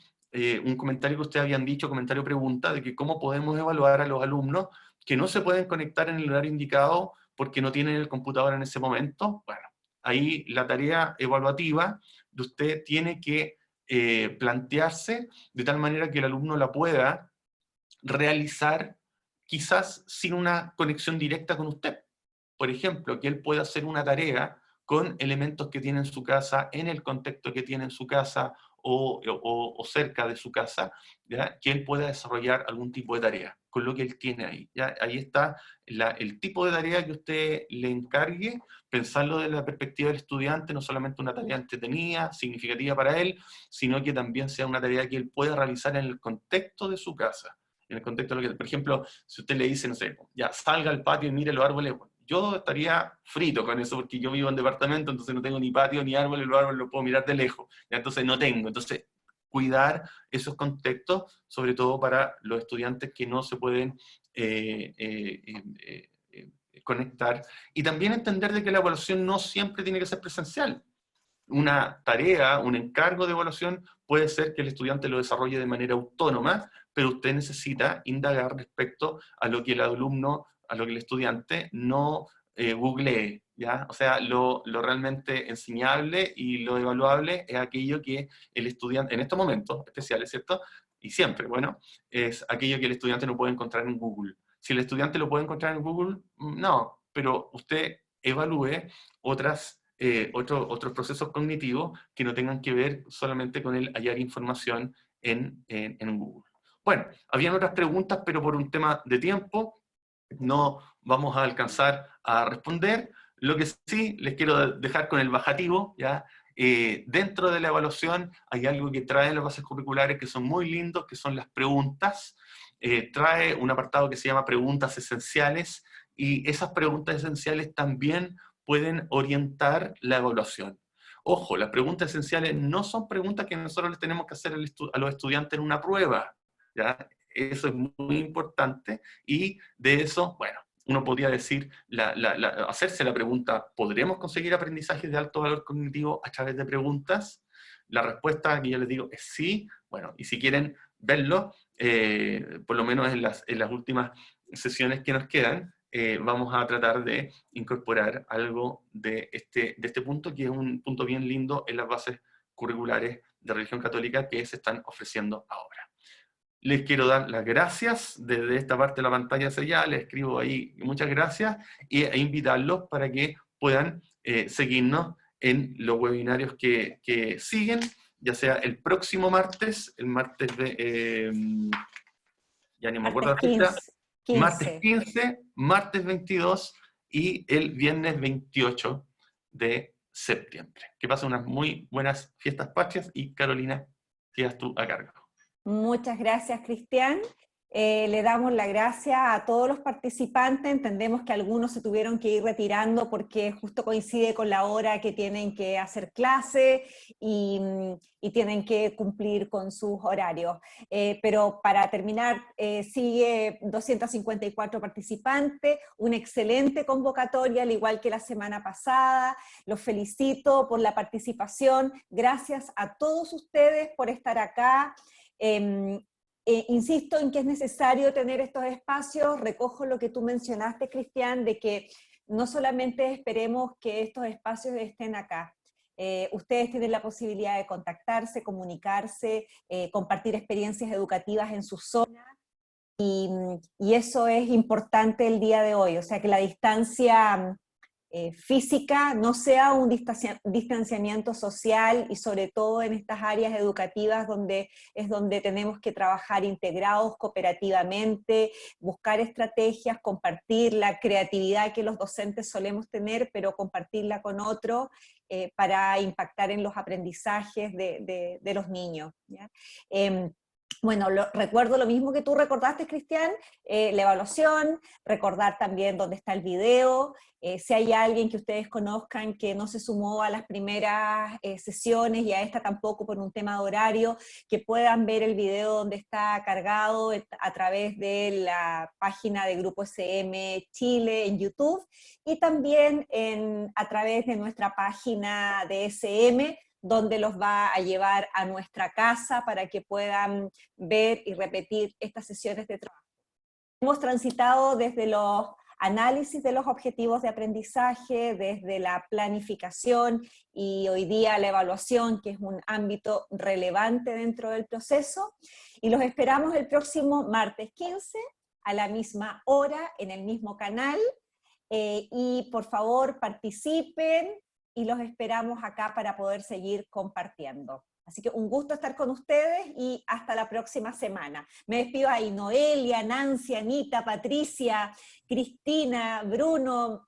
un comentario que ustedes habían dicho, comentario pregunta, de que cómo podemos evaluar a los alumnos que no se pueden conectar en el horario indicado porque no tienen el computador en ese momento. Bueno, ahí la tarea evaluativa de usted tiene que plantearse de tal manera que el alumno la pueda realizar quizás sin una conexión directa con usted. Por ejemplo, que él pueda hacer una tarea con elementos que tiene en su casa, en el contexto que tiene en su casa o cerca de su casa, ¿ya? Que él pueda desarrollar algún tipo de tarea con lo que él tiene ahí. ¿Ya? Ahí está el tipo de tarea que usted le encargue, pensarlo desde la perspectiva del estudiante, no solamente una tarea entretenida, significativa para él, sino que también sea una tarea que él pueda realizar en el contexto de su casa. En el contexto de lo que, por ejemplo, si usted le dice, no sé, ya salga al patio y mire los árboles, yo estaría frito con eso porque yo vivo en departamento, entonces no tengo ni patio ni árboles, los árboles los puedo mirar de lejos, ¿ya? Entonces no tengo. Entonces, cuidar esos contextos, sobre todo para los estudiantes que no se pueden conectar. Y también entender de que la evaluación no siempre tiene que ser presencial. Una tarea, un encargo de evaluación puede ser que el estudiante lo desarrolle de manera autónoma, pero usted necesita indagar respecto a lo que el alumno, a lo que el estudiante no googlee, ¿ya? O sea, lo realmente enseñable y lo evaluable es aquello que el estudiante, en estos momentos especiales, ¿cierto? Y siempre, bueno, es aquello que el estudiante no puede encontrar en Google. Si el estudiante lo puede encontrar en Google, no, pero usted evalúe otros procesos cognitivos que no tengan que ver solamente con el hallar información en Google. Bueno, habían otras preguntas, pero por un tema de tiempo no vamos a alcanzar a responder. Lo que sí les quiero dejar con el bajativo, ¿ya? Dentro de la evaluación hay algo que traen las bases curriculares que son muy lindos, que son las preguntas. Trae un apartado que se llama preguntas esenciales, y esas preguntas esenciales también pueden orientar la evaluación. Ojo, las preguntas esenciales no son preguntas que nosotros les tenemos que hacer a los estudiantes en una prueba, ¿ya? Eso es muy importante, y de eso, bueno, uno podría decir, hacerse la pregunta, ¿podremos conseguir aprendizajes de alto valor cognitivo a través de preguntas? La respuesta que yo les digo es sí. Bueno, y si quieren verlo, por lo menos en las últimas sesiones que nos quedan, vamos a tratar de incorporar algo de este punto, que es un punto bien lindo en las bases curriculares de religión católica que se están ofreciendo ahora. Les quiero dar las gracias desde esta parte de la pantalla hacia allá, les escribo ahí muchas gracias, e invitarlos para que puedan seguirnos en los webinarios que siguen, ya sea el próximo martes, el martes de ya ni me acuerdo la fecha, 15. martes 15, martes 22 y el viernes 28 de septiembre. Que pasen unas muy buenas fiestas patrias y Carolina, quedas tú a cargo. Muchas gracias, Cristian. Le damos la gracia a todos los participantes. Entendemos que algunos se tuvieron que ir retirando porque justo coincide con la hora que tienen que hacer clase y tienen que cumplir con sus horarios. Pero para terminar, sigue 254 participantes, una excelente convocatoria, al igual que la semana pasada. Los felicito por la participación. Gracias a todos ustedes por estar acá. Insisto en que es necesario tener estos espacios. Recojo lo que tú mencionaste, Cristian, de que no solamente esperemos que estos espacios estén acá. Ustedes tienen la posibilidad de contactarse, comunicarse, compartir experiencias educativas en su zona, y eso es importante el día de hoy. O sea, que la distancia física no sea un distanciamiento social, y sobre todo en estas áreas educativas donde tenemos que trabajar integrados, cooperativamente, buscar estrategias, compartir la creatividad que los docentes solemos tener, pero compartirla con otros para impactar en los aprendizajes de los niños, ¿ya? Bueno, recuerdo lo mismo que tú recordaste, Cristian, la evaluación, recordar también dónde está el video, si hay alguien que ustedes conozcan que no se sumó a las primeras sesiones y a esta tampoco por un tema de horario, que puedan ver el video donde está cargado a través de la página de Grupo SM Chile en YouTube, y también a través de nuestra página de SM, donde los va a llevar a nuestra casa para que puedan ver y repetir estas sesiones de trabajo. Hemos transitado desde los análisis de los objetivos de aprendizaje, desde la planificación y hoy día la evaluación, que es un ámbito relevante dentro del proceso, y los esperamos el próximo martes 15 a la misma hora en el mismo canal, y por favor participen, y los esperamos acá para poder seguir compartiendo. Así que un gusto estar con ustedes y hasta la próxima semana. Me despido ahí, Noelia, Nancy, Anita, Patricia, Cristina, Bruno,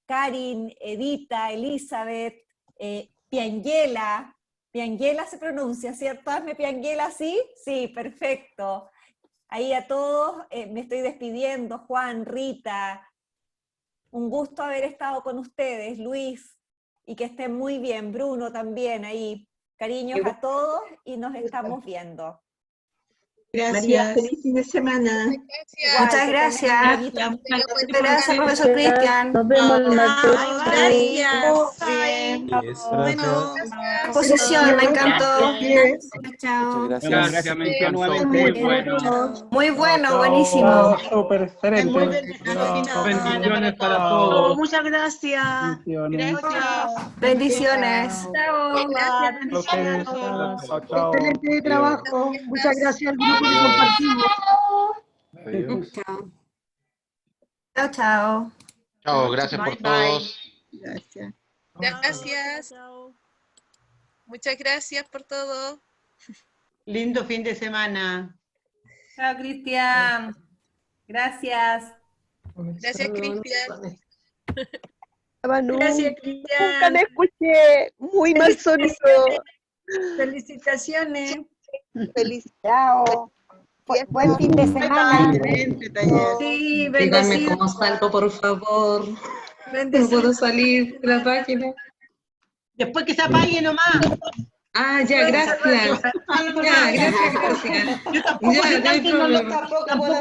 Karin, Edita, Elizabeth, Piangela. Piangela se pronuncia, ¿cierto? Hazme Piangela, ¿sí? Sí, perfecto. Ahí a todos me estoy despidiendo, Juan, Rita. Un gusto haber estado con ustedes, Luis. Y que estén muy bien, Bruno también ahí. Cariños a todos y nos estamos viendo. Gracias. María, feliz fin de semana. Muchas gracias. Muchas gracias, profesor Cristian. Nos vemos el martes. Gracias. Bueno, exposición, me encantó. Chao. Gracias, me encantó. Muy bueno. Muy bueno, buenísimo. Súper excelente. Bendiciones para todos. Muchas gracias. Bendiciones. Chao. Gracias. Chao. Excelente trabajo. Muchas gracias al grupo que compartimos. Adiós. Chao. Chao, chao. Chao, gracias por todos. Gracias. Gracias. Muchas gracias por todo. Lindo fin de semana. Chao, Cristian. Gracias. Gracias, Cristian. Gracias, Cristian. Nunca me escuché, muy mal sonido. Felicitaciones. Feliz, chao. Buen fin de semana. Excelente taller. Sí, Díganme bendecido. cómo salgo, por favor. No Bendecido. puedo salir de la página. Después que se apague nomás. Ah, ya, gracias. Ya, gracias. Yo tampoco Ya, sé no hay tanto, no lo problema. tampoco